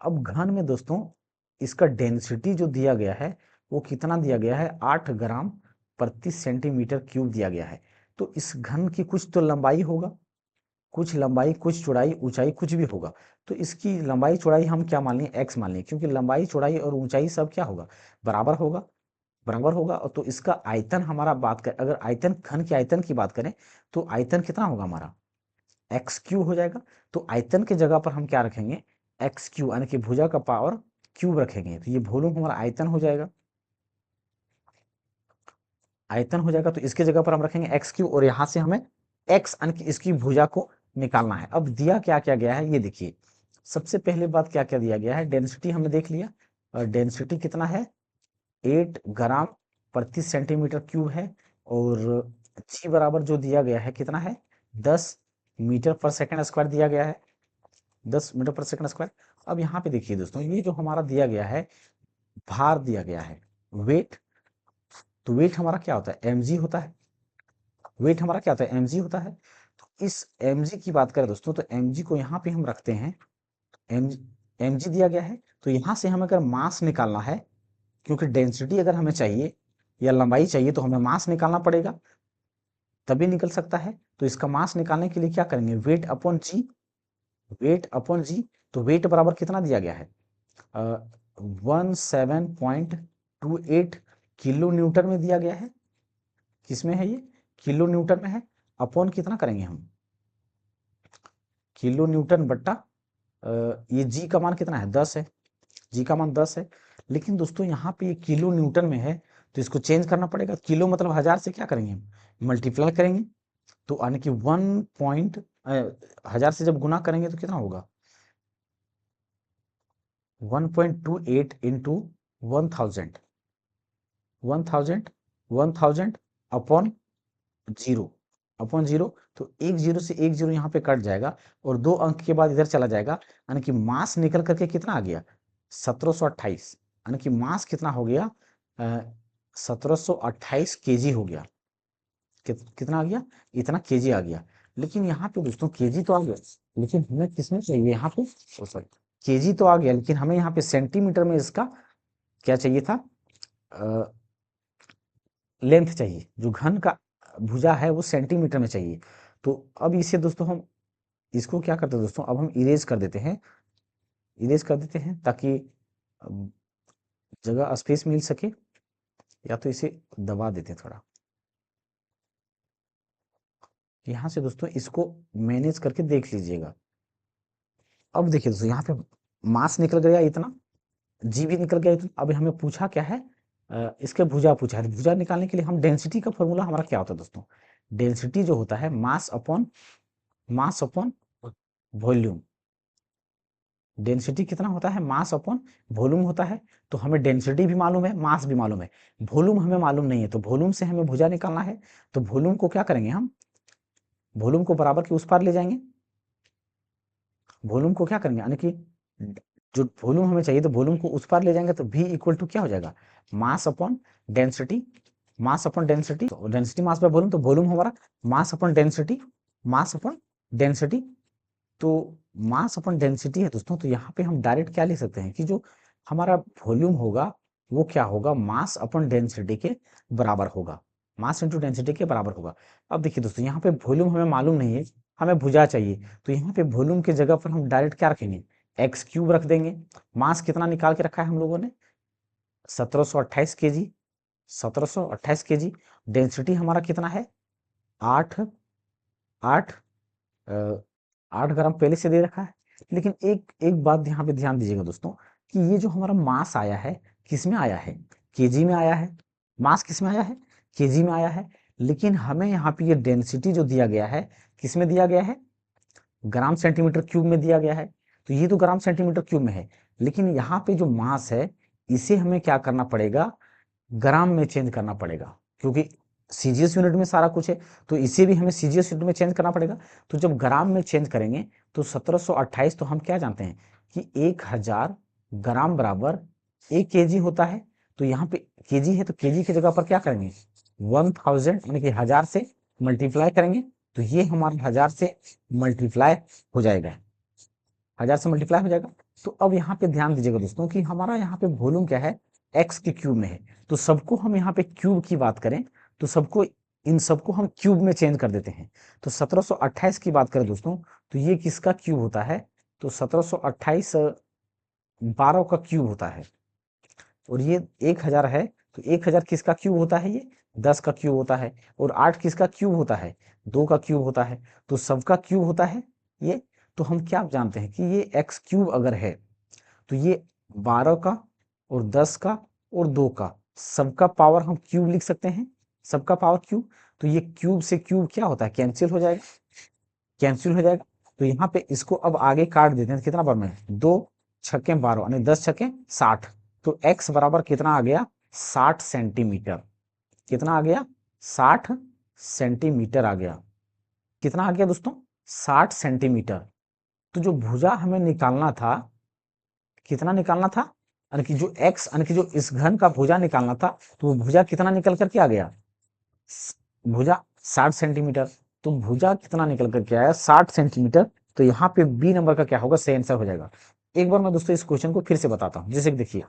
अब घन में दोस्तों इसका डेंसिटी जो दिया गया है वो कितना दिया गया है, 8 ग्राम प्रति सेंटीमीटर क्यूब दिया गया है। तो इस घन की कुछ तो लंबाई होगा, कुछ लंबाई, कुछ चौड़ाई, ऊंचाई, कुछ भी होगा। तो इसकी लंबाई चौड़ाई हम क्या मान लें, एक्स मान लें, क्योंकि लंबाई चौड़ाई और ऊंचाई सब क्या होगा, बराबर होगा, बराबर होगा। और तो इसका आयतन हमारा बात कर, अगर आयतन, घन के आयतन की बात करें तो आयतन कितना होगा हमारा, एक्स क्यू हो जाएगा। तो आयतन के जगह पर हम क्या रखेंगे, एक्स क्यू, यानी कि भुजा का पावर क्यूब रखेंगे। तो ये वॉल्यूम हमारा आयतन हो जाएगा, आयतन हो जाएगा। तो इसके जगह पर हम रखेंगे एक्स क्यू, और यहाँ से हमें एक्स यानी कि इसकी भुजा को निकालना है। अब दिया क्या क्या गया है ये देखिए। सबसे पहले बात क्या क्या दिया गया है, डेंसिटी हमने देख लिया, और डेंसिटी कितना है, 8 ग्राम प्रति सेंटीमीटर क्यूब है। और जी बराबर जो दिया गया है कितना है, 10 मीटर पर सेकंड स्क्वायर दिया गया है, 10 मीटर पर सेकंड स्क्वायर। अब यहाँ पे देखिए दोस्तों, ये जो हमारा दिया गया है, भार दिया गया है, वेट। तो वेट हमारा क्या होता है, mg होता है, वेट हमारा क्या होता है, mg होता है। तो इस mg की बात करें दोस्तों, तो mg को यहाँ पे हम रखते हैं, mg दिया गया है। तो यहाँ से हमें अगर मास निकालना है, क्योंकि डेंसिटी अगर हमें चाहिए या लंबाई चाहिए तो हमें मास निकालना पड़ेगा, तभी निकल सकता है। तो इसका मास निकालने के लिए क्या करेंगे, वेट अपॉन जी, वेट अपॉन जी। तो वेट बराबर कितना दिया गया है, 17.28 किलो न्यूटन में दिया गया है। किसमें है ये, किलो न्यूटन में है। अपॉन कितना करेंगे हम, किलो न्यूटन बट्टा ये जी का मान कितना है, 10 है, जी का मान 10 है। लेकिन दोस्तों यहाँ पे ये किलो न्यूटन में है, तो इसको चेंज करना पड़ेगा। किलो मतलब 1000 से क्या करेंगे, मल्टीप्लाई करेंगे। तो यानी कि 1000 से जब गुना करेंगे तो कितना होगा, 1.28 into 1000, 1000 upon zero, upon zero. तो एक जीरो से एक जीरो यहाँ पे कट जाएगा, और 2 अंक के बाद इधर चला जाएगा, यानी कि मास निकल करके कितना आ गया, 1728, यानी कि मास कितना हो गया, 1728 केजी हो गया। कितना आ गया, इतना केजी आ गया। लेकिन यहाँ पे दोस्तों केजी तो आ गया, लेकिन हमें किसमें चाहिए यहाँ पे, सॉरी, केजी तो आ गया, लेकिन हमें यहाँ पे सेंटीमीटर में इसका क्या चाहिए था, लेंथ चाहिए। जो घन का भुजा है वो सेंटीमीटर में चाहिए। तो अब इसे दोस्तों हम इसको क्या करते हैं दोस्तों, अब हम इरेज कर देते हैं, इरेज कर देते हैं, ताकि जगह स्पेस मिल सके, या तो इसे दबा देते हैं थोड़ा। यहाँ से दोस्तों इसको मैनेज करके देख लीजिएगा। अब देखिए दोस्तों, यहाँ पे मास निकल गया इतना, जी भी निकल गया इतना। अब हमें पूछा क्या है, इसके भुजा पूछा है। भुजा निकालने के लिए हम डेंसिटी का फॉर्मूला हमारा क्या होता है दोस्तों, डेंसिटी जो होता है मास अपॉन वॉल्यूम। डेंसिटी कितना होता है, मास अपॉन वॉल्यूम होता है। तो हमें डेंसिटी भी मालूम है, मास भी मालूम है, वॉल्यूम हमें मालूम नहीं है। तो वॉल्यूम से हमें भुजा निकालना है। तो वॉल्यूम को क्या करेंगे हम, वॉल्यूम को बराबर के उस पार ले जाएंगे, वॉल्यूम को क्या करेंगे, यानी कि जो वॉल्यूम हमें चाहिए, तो वॉल्यूम को उस पार ले जाएंगे। तो v इक्वल टू क्या हो जाएगा, mass upon density, mass upon density, density mass by volume. तो वॉल्यूम हमारा mass upon density, mass upon density. तो मास अपॉन डेंसिटी है दोस्तों। तो यहाँ पे हम डायरेक्ट क्या लिख सकते हैं कि जो हमारा वॉल्यूम होगा वो क्या होगा, मास अपॉन डेंसिटी के बराबर होगा, मास इंटू डेंसिटी के बराबर होगा। अब देखिए दोस्तों, यहाँ पे वॉल्यूम हमें मालूम नहीं है, हमें भुजा चाहिए। तो यहाँ पे वॉल्यूम की जगह पर हम डायरेक्ट क्या रखेंगे, एक्स क्यूब रख देंगे। मास कितना निकाल के रखा है हम लोगों ने, 1728 केजी, 1728 केजी। डेंसिटी हमारा कितना है, 8 8 8 ग्राम पहले से दे रखा है। लेकिन एक एक बात यहाँ पे ध्यान दीजिएगा दोस्तों, कि ये जो हमारा मास आया है, किस में आया है, केजी में आया है। मास किस में आया है, केजी में आया है। लेकिन हमें यहाँ पे ये डेंसिटी जो दिया गया है, किस में दिया गया है, ग्राम सेंटीमीटर क्यूब में दिया गया है। तो ये तो ग्राम सेंटीमीटर क्यूब में है, लेकिन यहाँ पे जो मास है इसे हमें क्या करना पड़ेगा, ग्राम में चेंज करना पड़ेगा, क्योंकि सीजीएस यूनिट में सारा कुछ है। तो इसे भी हमें सीजीएस यूनिट में चेंज करना पड़ेगा। तो जब ग्राम में चेंज करेंगे तो 1728, तो हम क्या जानते हैं कि 1000 ग्राम बराबर 1 केजी होता है। तो यहाँ पे केजी है, तो केजी की जगह पर क्या करेंगे, 1000 यानी कि 1000 से मल्टीप्लाई करेंगे। तो ये हमारा 1000 से मल्टीप्लाई हो जाएगा, 1000 से मल्टीप्लाई हो जाएगा। तो अब यहाँ पे ध्यान दीजिएगा दोस्तों, कि हमारा यहाँ पे वॉल्यूम क्या है, एक्स के क्यूब में है, तो सबको हम यहाँ पे क्यूब की बात करें तो सबको इन सबको हम क्यूब में चेंज कर देते हैं। तो 1728 की बात करें दोस्तों, तो ये किसका क्यूब होता है? तो 1728 12 का क्यूब होता है। और ये 1000 है, तो 1000 किसका क्यूब होता है? ये 10 का क्यूब होता है। और 8 किसका क्यूब होता है? 2 का क्यूब होता है। तो सबका क्यूब होता है ये। तो हम क्या जानते हैं कि ये एक्स क्यूब अगर है तो ये 12 का और 10 का और 2 का सबका पावर हम क्यूब लिख सकते हैं, सबका पावर क्यूब। तो ये क्यूब से क्यूब क्या होता है? कैंसिल हो जाएगा, कैंसिल हो जाएगा। तो यहाँ पे इसको अब आगे काट देते हैं, कितना बार में? 2 छक्के 12 यानी 10 छक्के 60। तो x बराबर कितना आ गया? 60 सेंटीमीटर। कितना आ गया? 60 सेंटीमीटर आ गया। कितना आ गया दोस्तों? 60 सेंटीमीटर। तो जो भुजा हमें निकालना था, कितना निकालना था? यानी कि जो x यानी कि जो इस घन का भुजा निकालना था, तो वो भुजा कितना निकल करके आ गया? भुजा 60 सेंटीमीटर। तो भुजा कितना निकल करके आया? 60 सेंटीमीटर। तो यहाँ पे बी नंबर का क्या होगा? सही आंसर हो जाएगा। एक बार मैं दोस्तों इस क्वेश्चन को फिर से बताता हूँ। जैसे कि देखिए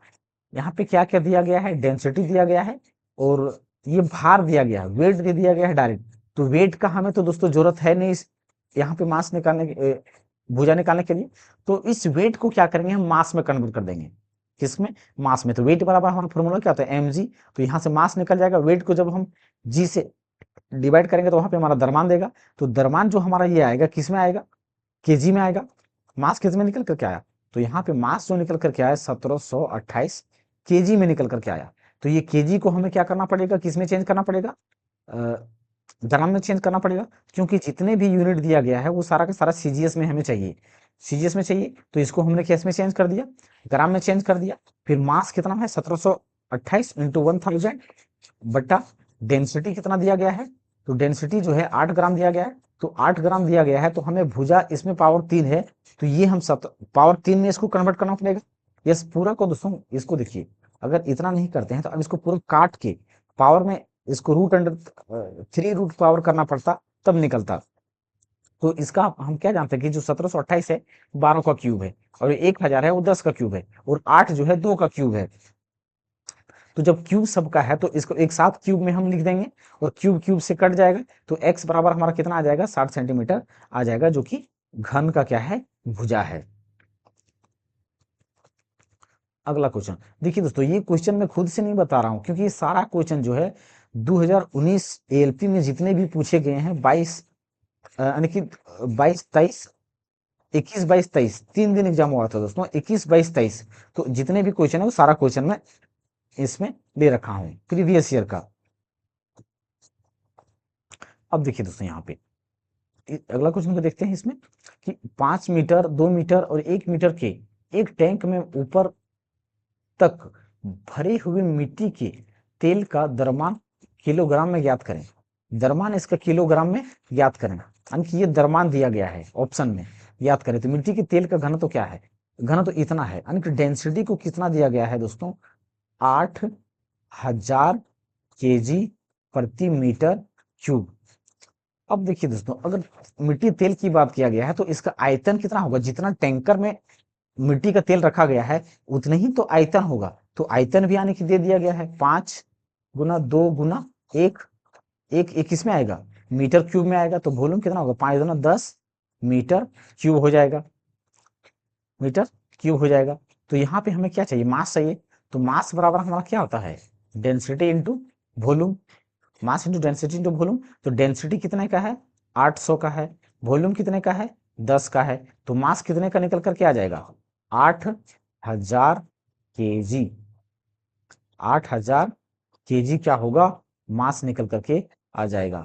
यहाँ पे क्या क्या दिया गया है? डेंसिटी दिया गया है और ये भार दिया गया है, वेट दे दिया गया है डायरेक्ट। तो वेट का हमें तो दोस्तों जरूरत है नहीं यहाँ पे मास निकालने भुजा निकालने के लिए। तो इस वेट को क्या करेंगे? हम मास में कन्वर्ट कर देंगे। किसमें? मास में। तो वेट बराबर हमारा फॉर्मूला क्या होता है? mg। तो यहाँ से मास निकल जाएगा। वेट को जब हम जी से डिवाइड करेंगे तो वहां पे हमारा द्रव्यमान देगा। तो द्रव्यमान जो हमारा ये आएगा किस में आएगा? केजी में आएगा। मास किस में निकल करके आया? तो यहाँ पे मास जो निकल करके आया 1728 केजी में निकल करके आया। तो ये केजी को हमें क्या करना पड़ेगा? किस में चेंज करना पड़ेगा? ग्राम में चेंज करना पड़ेगा, क्योंकि जितने भी यूनिट दिया गया है वो सारा का सारा सीजीएस में हमें चाहिए, सीजीएस में चाहिए। तो इसको हमने किस में चेंज कर दिया? ग्राम में चेंज कर दिया। फिर मास कितना है? 1728 इंटू 1000 बटा डेंसिटी कितना दिया गया है? तो डेंसिटी जो है 8 ग्राम दिया गया है। तो 8 ग्राम दिया गया है, तो हमें भुजा इसमें पावर 3 है, तो ये हम पावर 3 में इसको कन्वर्ट करना पड़ेगा। यस, पूरा को दोस्तों इसको देखिए, अगर इतना नहीं करते हैं तो अब इसको पूरा काट के पावर में इसको रूट अंडर 3 रूट पावर करना पड़ता, तब निकलता। तो इसका हम क्या जानते हैं कि जो 1728 है 12 का क्यूब है, और 1000 है वो 10 का क्यूब है, और 8 जो है 2 का क्यूब है। तो जब क्यूब सबका है तो इसको एक साथ क्यूब में हम लिख देंगे, और क्यूब क्यूब से कट जाएगा। तो x बराबर हमारा कितना आ जाएगा? 60 सेंटीमीटर आ जाएगा, जो कि घन का क्या है? भुजा है। अगला क्वेश्चन देखिए दोस्तों, ये क्वेश्चन मैं खुद से नहीं बता रहा हूं, क्योंकि ये सारा क्वेश्चन जो है 2019 एएलपी में जितने भी पूछे गए हैं 22 यानी कि 22 23 21 22 23 3 दिन एग्जाम हुआ था दोस्तों, 21 22 23। तो जितने भी क्वेश्चन है वो सारा क्वेश्चन मैं इसमें दे रखा हूं प्रीवियस ईयर का। अब देखिए दोस्तों यहाँ पे अगला क्वेश्चन को देखते हैं इसमें कि 5 मीटर 2 मीटर और 1 मीटर के एक टैंक में ऊपर तक भरे हुए मिट्टी के तेल का द्रव्यमान किलोग्राम में ज्ञात करें। द्रव्यमान इसका किलोग्राम में ज्ञात करें, यानी कि ये द्रव्यमान दिया गया है ऑप्शन में, ज्ञात करें। तो मिट्टी के तेल का घनत्व तो क्या है? घनत्व तो इतना है, यानी कि डेंसिटी को कितना दिया गया है दोस्तों? 8000 केजी प्रति मीटर क्यूब। अब देखिए दोस्तों, अगर मिट्टी तेल की बात किया गया है तो इसका आयतन कितना होगा? जितना टैंकर में मिट्टी का तेल रखा गया है उतना ही तो आयतन होगा। तो आयतन भी आने की दे दिया गया है, 5 गुना 2 गुना 1, एक किस में आएगा? मीटर क्यूब में आएगा। तो वॉल्यूम कितना होगा? 5 गुना 10 मीटर क्यूब हो जाएगा, मीटर क्यूब हो जाएगा। तो यहाँ पे हमें क्या चाहिए? मास चाहिए। तो मास बराबर हमारा क्या होता है? Density into volume. Mass into density into volume. तो डेंसिटी कितने का है? 800 का है। वॉल्यूम कितने का है? 10 का है। तो मास कितने का निकल करके आ जाएगा? 8000 केजी। 8000 केजी क्या होगा? मास निकल करके आ जाएगा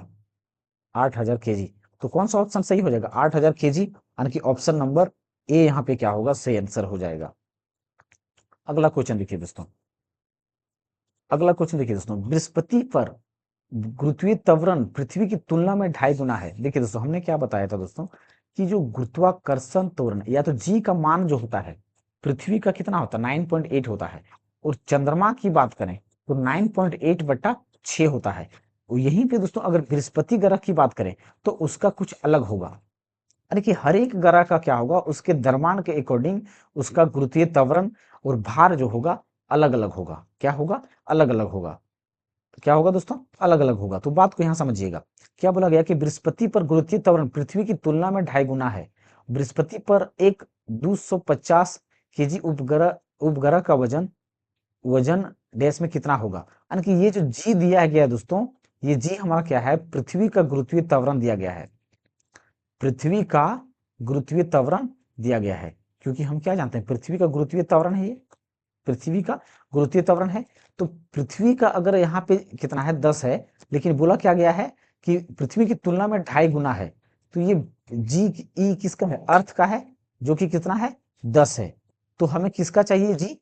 8000 केजी। तो कौन सा ऑप्शन सही हो जाएगा? 8000 केजी, यानी कि ऑप्शन नंबर ए यहाँ पे क्या होगा? सही आंसर हो जाएगा। अगला क्वेश्चन देखिए दोस्तों, अगला क्वेश्चन देखिए दोस्तों, बृहस्पति पर गुरुत्वीय त्वरण पृथ्वी की तुलना में 2.5 गुना है। देखिए दोस्तों, हमने क्या बताया था दोस्तों कि जो गुरुत्वाकर्षण त्वरण या तो जी का मान जो होता है पृथ्वी का कितना होता है? 9.8 होता है। और चंद्रमा की बात करें तो 9.8 बटा 6 होता है। और यहीं पे दोस्तों अगर बृहस्पति ग्रह की बात करें तो उसका कुछ अलग होगा, यानी कि हर एक ग्रह का क्या होगा? उसके द्रव्यमान के अकॉर्डिंग उसका गुरुत्वीय त्वरण और भार जो होगा अलग अलग होगा। क्या होगा? अलग अलग होगा। क्या होगा दोस्तों? अलग अलग होगा। तो बात को यहाँ समझिएगा। क्या बोला गया कि बृहस्पति पर गुरुत्वीय त्वरण पृथ्वी की तुलना में 2.5 गुना है। बृहस्पति पर एक 250 केजी उपग्रह उपग्रह का वजन वजन डैश में कितना होगा? यानी कि ये जो जी दिया गया है दोस्तों, ये जी हमारा क्या है? पृथ्वी का गुरुत्वीय त्वरण दिया गया है। पृथ्वी का गुरुत्वीय त्वरण दिया गया है, क्योंकि हम क्या जानते हैं? पृथ्वी का गुरुत्वीय त्वरण है ये, पृथ्वी का गुरुत्वीय त्वरण है। तो पृथ्वी का अगर यहाँ पे कितना है? 10 है, लेकिन बोला क्या गया है कि पृथ्वी की तुलना में 2.5 गुना है। तो ये जी ई किसका है? अर्थ का है, जो कि कितना है? 10 है। तो हमें किसका चाहिए? जी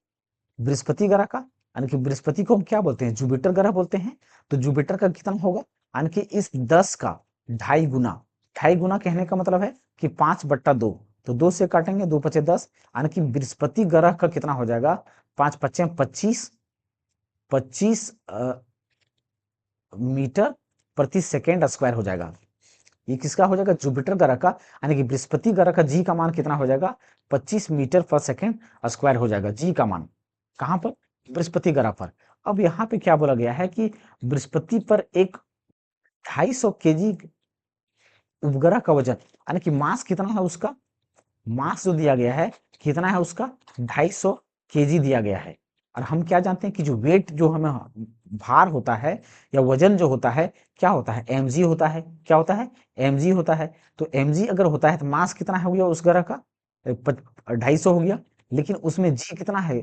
बृहस्पति ग्रह का। यानी कि बृहस्पति को हम क्या बोलते हैं? जुपिटर ग्रह बोलते हैं। तो जुपिटर का कितना होगा? यानी कि इस 10 का 2.5 गुना। 2.5 गुना कहने का मतलब है कि 5/2। तो 2 से काटेंगे, 2 पचे 10, यानी कि बृहस्पति ग्रह का कितना हो जाएगा? 5 पचे 25, 25 मीटर प्रति सेकेंड स्क्वायर हो जाएगा। ये किसका हो जाएगा? जुपिटर ग्रह का। यानी कि बृहस्पति ग्रह का जी का मान कितना हो जाएगा? 25 मीटर पर सेकेंड स्क्वायर हो जाएगा जी का मान। कहां पर? बृहस्पति ग्रह पर। अब यहाँ पे क्या बोला गया है कि बृहस्पति पर एक 250 केजी उपग्रह का वजन, यानी कि मास कितना है उसका? मास जो दिया गया है कितना है उसका? 250 केजी दिया गया है। और हम क्या जानते हैं कि जो वेट जो हमें भार होता है या वजन जो होता है, क्या होता है? mg होता है। क्या होता है? mg होता है। तो mg अगर होता है तो मास कितना हो गया उस ग्रह का? 250 हो गया। लेकिन उसमें जी कितना है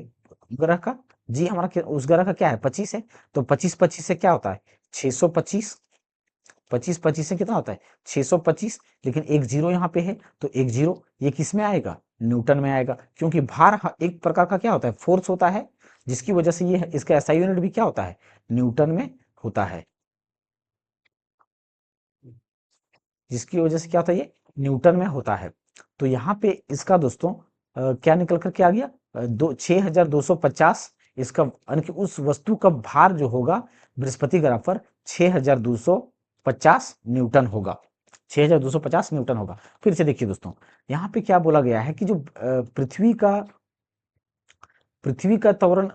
ग्रह का? जी हमारा उस ग्रह का क्या है? 25 है। तो 25 से क्या होता है? 625। 25 से कितना होता है? 625। लेकिन एक जीरो यहाँ पे है, तो एक जीरो ये किस में आएगा? न्यूटन में आएगा। क्योंकि भार एक प्रकार का क्या होता है? फोर्स होता है, जिसकी वजह से ये इसका एसआई यूनिट भी क्या होता है? न्यूटन में होता है। जिसकी वजह से क्या होता है? ये न्यूटन में होता है। तो यहाँ पे इसका दोस्तों क्या निकल कर के आ गया? 6250। इसका यानी कि उस वस्तु का भार जो होगा बृहस्पति ग्रह पर 6250 न्यूटन होगा। 6250 न्यूटन होगा। फिर से देखिए दोस्तों, यहाँ पे क्या बोला गया है कि जो पृथ्वी का त्वरण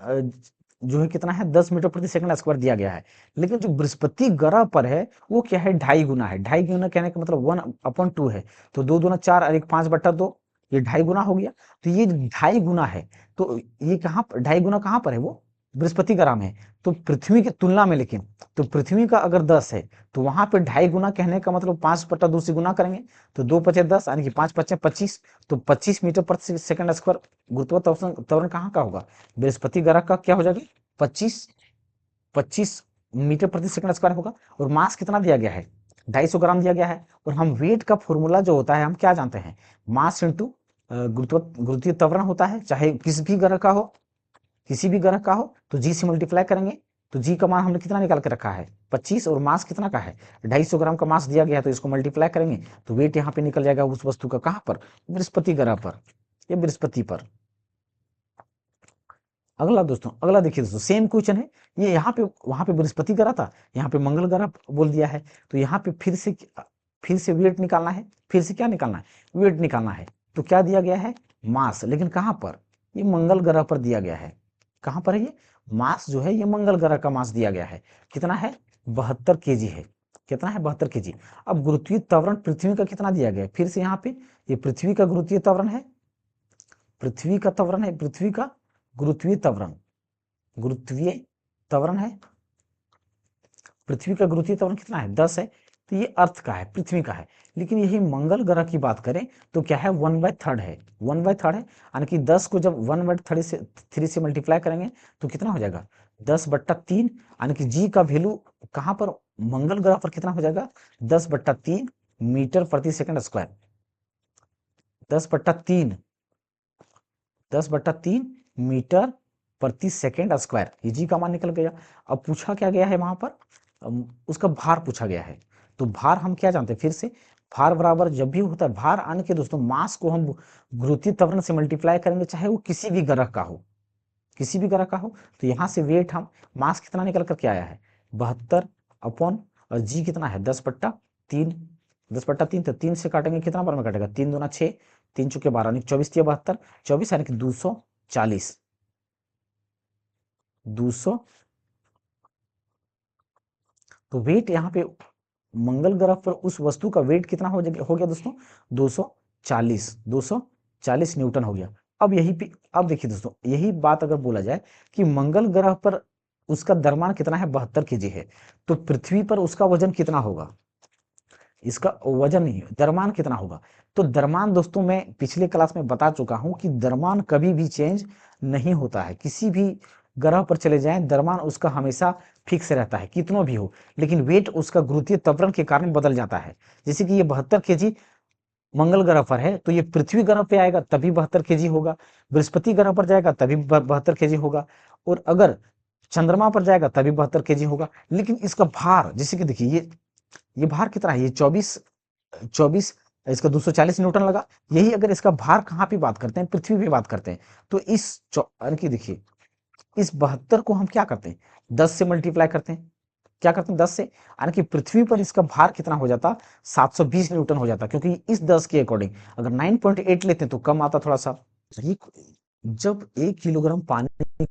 जो है कितना है? 10 मीटर प्रति सेकंड स्क्वायर दिया गया है। लेकिन जो बृहस्पति ग्रह पर है वो क्या है? 2.5 गुना है। 2.5 गुना कहने का मतलब 1/2 है। तो 2 दूना 4 और एक 5/2, ये 2.5 गुना हो गया। तो ये 2.5 गुना है। तो ये कहाँ पर 2.5 गुना कहाँ पर है? वो बृहस्पति ग्रह में है। तो पृथ्वी की तुलना में, लेकिन तो पृथ्वी का अगर 10 है तो वहां पे 2.5 गुना कहने का मतलब 5/2 से गुना करेंगे, तो 2 पचे 10 यानी कि 5 पचे 25। तो 25 मीटर प्रति सेकंड स्क्वायर गुरुत्वाकर्षण त्वरण कहाँ का होगा? बृहस्पति ग्रह का क्या हो जाएगा? 25 25 मीटर प्रति सेकंड स्क्वायर होगा। और मास कितना दिया गया है? 250 ग्राम दिया गया है। और हम वेट का फॉर्मूला जो होता है हम क्या जानते हैं? मास इंटू गुरुत्वीय त्वरण होता है, चाहे किसी भी ग्रह का हो, किसी भी ग्रह का हो, तो जी से मल्टीप्लाई करेंगे। तो जी का मान हमने कितना निकाल के रखा है? 25। और मास कितना का है? 250 ग्राम का मास दिया गया है, तो इसको मल्टीप्लाई करेंगे तो वेट यहाँ पे निकल जाएगा उस वस्तु का। कहाँ पर? बृहस्पति ग्रह पर, या बृहस्पति पर। अगला दोस्तों, अगला देखिए दोस्तों, सेम क्वेश्चन है। ये यहाँ पे वहां पे बृहस्पति ग्रह था, यहाँ पे मंगल ग्रह बोल दिया है। तो यहाँ पे फिर से वेट निकालना है। फिर से क्या निकालना है? वेट निकालना है। तो क्या दिया गया है? मास। लेकिन कहाँ पर? ये मंगल ग्रह पर दिया गया है। कहाँ पर है ये? मास जो है ये मंगल ग्रह का मास दिया गया है। कितना है? 72 केजी है। कितना है? 72 केजी। अब गुरुत्वीय त्वरण पृथ्वी का कितना दिया गया है? फिर से यहाँ पे ये पृथ्वी का गुरुत्वीय त्वरण है। पृथ्वी का त्वरण है, पृथ्वी का गुरुत्वीय त्वरण, गुरुत्वीय त्वरण है। पृथ्वी का गुरुत्वीय त्वरण कितना है? 10 है। तो ये अर्थ का है, पृथ्वी का है। लेकिन यही मंगल ग्रह की बात करें तो क्या है? 1/3 है। 1/3 है, यानी कि 10 को जब 1/3 से मल्टीप्लाई करेंगे तो कितना हो जाएगा? 10/3। यानी कि जी का वैल्यू कहाँ पर? मंगल ग्रह पर कितना हो जाएगा? 10/3 मीटर प्रति सेकंड स्क्वायर। 10/3, 10/3 मीटर प्रति सेकेंड स्क्वायर, ये जी का मान निकल गया। अब पूछा क्या गया है वहां पर? उसका भार पूछा गया है। तो भार हम क्या जानते हैं? फिर से भार बराबर जब भी होता है, भार आने के दोस्तों मास को हम गुरुत्वीय त्वरण से मल्टीप्लाई करेंगे, चाहे वो किसी भी ग्रह का हो, किसी भी ग्रह का हो। तो यहाँ से वेट हम मास कितना निकल करके आया है? 72 अपॉन, और जी कितना है? 10/3। 10/3, तो 3 से काटेंगे कितना बार में कटेगा? 3 दूना 6, 3 चुके 12, 24 72, 24 यानी कि 240। 200। तो वेट यहाँ पे मंगल ग्रह पर उस वस्तु का वेट कितना हो गया दोस्तों? 240, 240 न्यूटन हो गया। अब यही पे, अब देखिए दोस्तों, यही बात अगर बोला जाए कि मंगल ग्रह पर उसका द्रव्यमान कितना है, 72 केजी है, तो पृथ्वी पर उसका वजन कितना होगा? इसका वजन नहीं, द्रव्यमान कितना होगा? तो द्रव्यमान दोस्तों मैं पिछले क्लास में बता चुका हूं कि द्रव्यमान कभी भी चेंज नहीं होता है। किसी भी ग्रह पर चले जाएं, द्रव्यमान उसका हमेशा फिक्स रहता है, कितना भी हो, लेकिन वेट उसका गुरुत्वीय त्वरण के कारण बदल जाता है। जैसे कि ये 72 केजी मंगल ग्रह पर है, तो ये पृथ्वी ग्रह पे आएगा तभी 72 केजी होगा, बृहस्पति ग्रह पर जाएगा तभी 72 केजी होगा, और अगर चंद्रमा पर जाएगा तभी 72 केजी होगा। लेकिन इसका भार, जैसे कि देखिए ये भार कितना है, ये 24, 24, इसका 240 न्यूटन लगा। यही अगर इसका भार कहाँ पे बात करते हैं, पृथ्वी पे बात करते हैं, तो यानी कि देखिए इस 72 को हम क्या करते हैं, 10 से मल्टीप्लाई करते हैं। क्या करते हैं, 10 से, यानी कि पृथ्वी पर इसका भार कितना हो जाता, 720 न्यूटन हो जाता, क्योंकि इस 10 के अकॉर्डिंग अगर 9.8 लेते हैं तो कम आता थोड़ा सा। ये जब 1 किलोग्राम पानी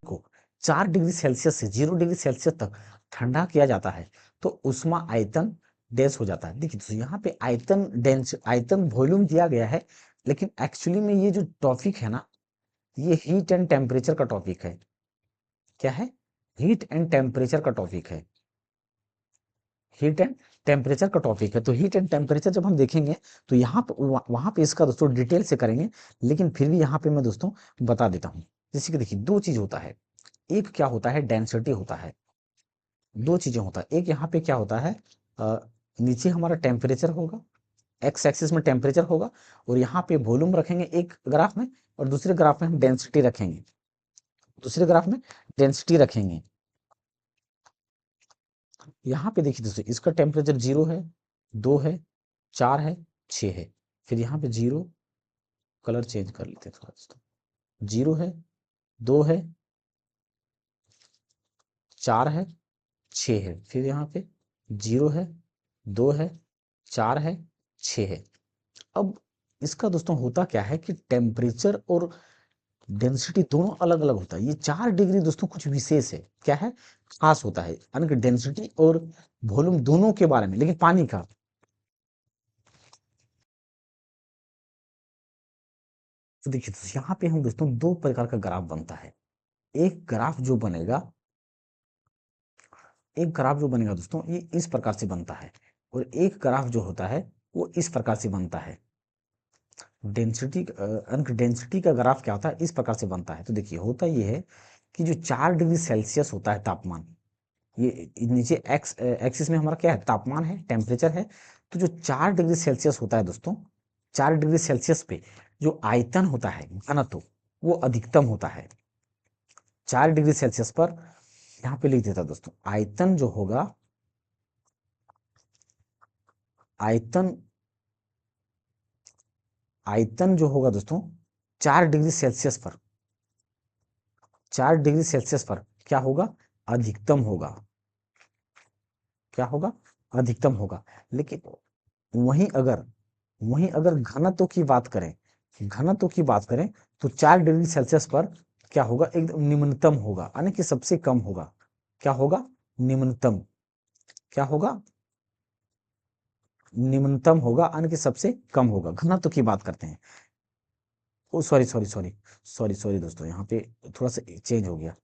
को 4 डिग्री सेल्सियस से 0 डिग्री सेल्सियस तक ठंडा किया जाता है, तो उष्मा आयतन डेंस हो जाता है। देखिए तो यहाँ पे आयतन डेंस, आयतन वॉल्यूम दिया गया है, लेकिन एक्चुअली में ये जो टॉपिक है ना, ये हीट एंड टेम्परेचर का टॉपिक है। क्या है? हीट एंड टेम्परेचर का टॉपिक है। हीट एंड टेम्परेचर का टॉपिक है। तो हीट एंड टेम्परेचर जब हम देखेंगे तो यहाँ पे वहां पे इसका दोस्तों डिटेल से करेंगे, लेकिन फिर भी यहाँ पे मैं दोस्तों बता देता हूँ। जैसे कि देखिए दो चीज होता है, एक क्या होता है, डेंसिटी होता है। दो चीजें होता है, एक यहाँ पे क्या होता है, अ, नीचे हमारा टेम्परेचर होगा, एक्स एक्सिस में टेम्परेचर होगा, और यहाँ पे वॉल्यूम रखेंगे एक ग्राफ में, और दूसरे ग्राफ में हम डेंसिटी रखेंगे, दूसरे ग्राफ में डेंसिटी रखेंगे। यहाँ पे देखिए दोस्तों, इसका टेम्परेचर 0 है, 2 है, 4 है, 6 है। फिर यहाँ पे 0, कलर चेंज कर लेते हैं थोड़ा दोस्तों, 0 है, 2 है, 4 है, 6 है। फिर यहाँ पे 0 है, 2 है, 4 है, 6 है। अब इसका दोस्तों होता क्या है कि टेम्परेचर और डेंसिटी दोनों अलग अलग होता है। ये 4 डिग्री दोस्तों कुछ विशेष है, क्या है, खास होता है, यानी कि डेंसिटी और वॉल्यूम दोनों के बारे में, लेकिन पानी का। तो देखिए दोस्तों, यहाँ पे हम दोस्तों दो प्रकार का ग्राफ बनता है। एक ग्राफ जो बनेगा, एक ग्राफ जो बनेगा दोस्तों ये इस प्रकार से बनता है, और एक ग्राफ जो होता है वो इस प्रकार से बनता है। डेंसिटी, डेंसिटी का ग्राफ क्या होता है, इस प्रकार से बनता है। तो देखिए होता ये है कि जो 4 डिग्री सेल्सियस होता है तापमान, ये नीचे एक्स एक्सिस में हमारा क्या है, तापमान है, टेम्परेचर है। तो जो 4 डिग्री सेल्सियस होता है दोस्तों, 4 डिग्री सेल्सियस पे जो आयतन होता है, घनत्व, वो अधिकतम होता है। 4 डिग्री सेल्सियस पर, यहाँ पे लिख देता दोस्तों, आयतन जो होगा, आयतन, आयतन जो होगा दोस्तों 4 डिग्री सेल्सियस पर, 4 डिग्री सेल्सियस पर क्या होगा, अधिकतम होगा। क्या होगा, अधिकतम होगा। लेकिन वहीं अगर, वहीं अगर घनत्व की बात करें, घनत्व की बात करें, तो 4 डिग्री सेल्सियस पर क्या होगा, एकदम निम्नतम होगा, यानी कि सबसे कम होगा। क्या होगा, निम्नतम। क्या होगा, निम्नतम होगा, यानी कि सबसे कम होगा। घनत्व की बात करते हैं। Oh sorry sorry sorry, sorry sorry दोस्तों, यहाँ पे थोड़ा सा चेंज हो गया,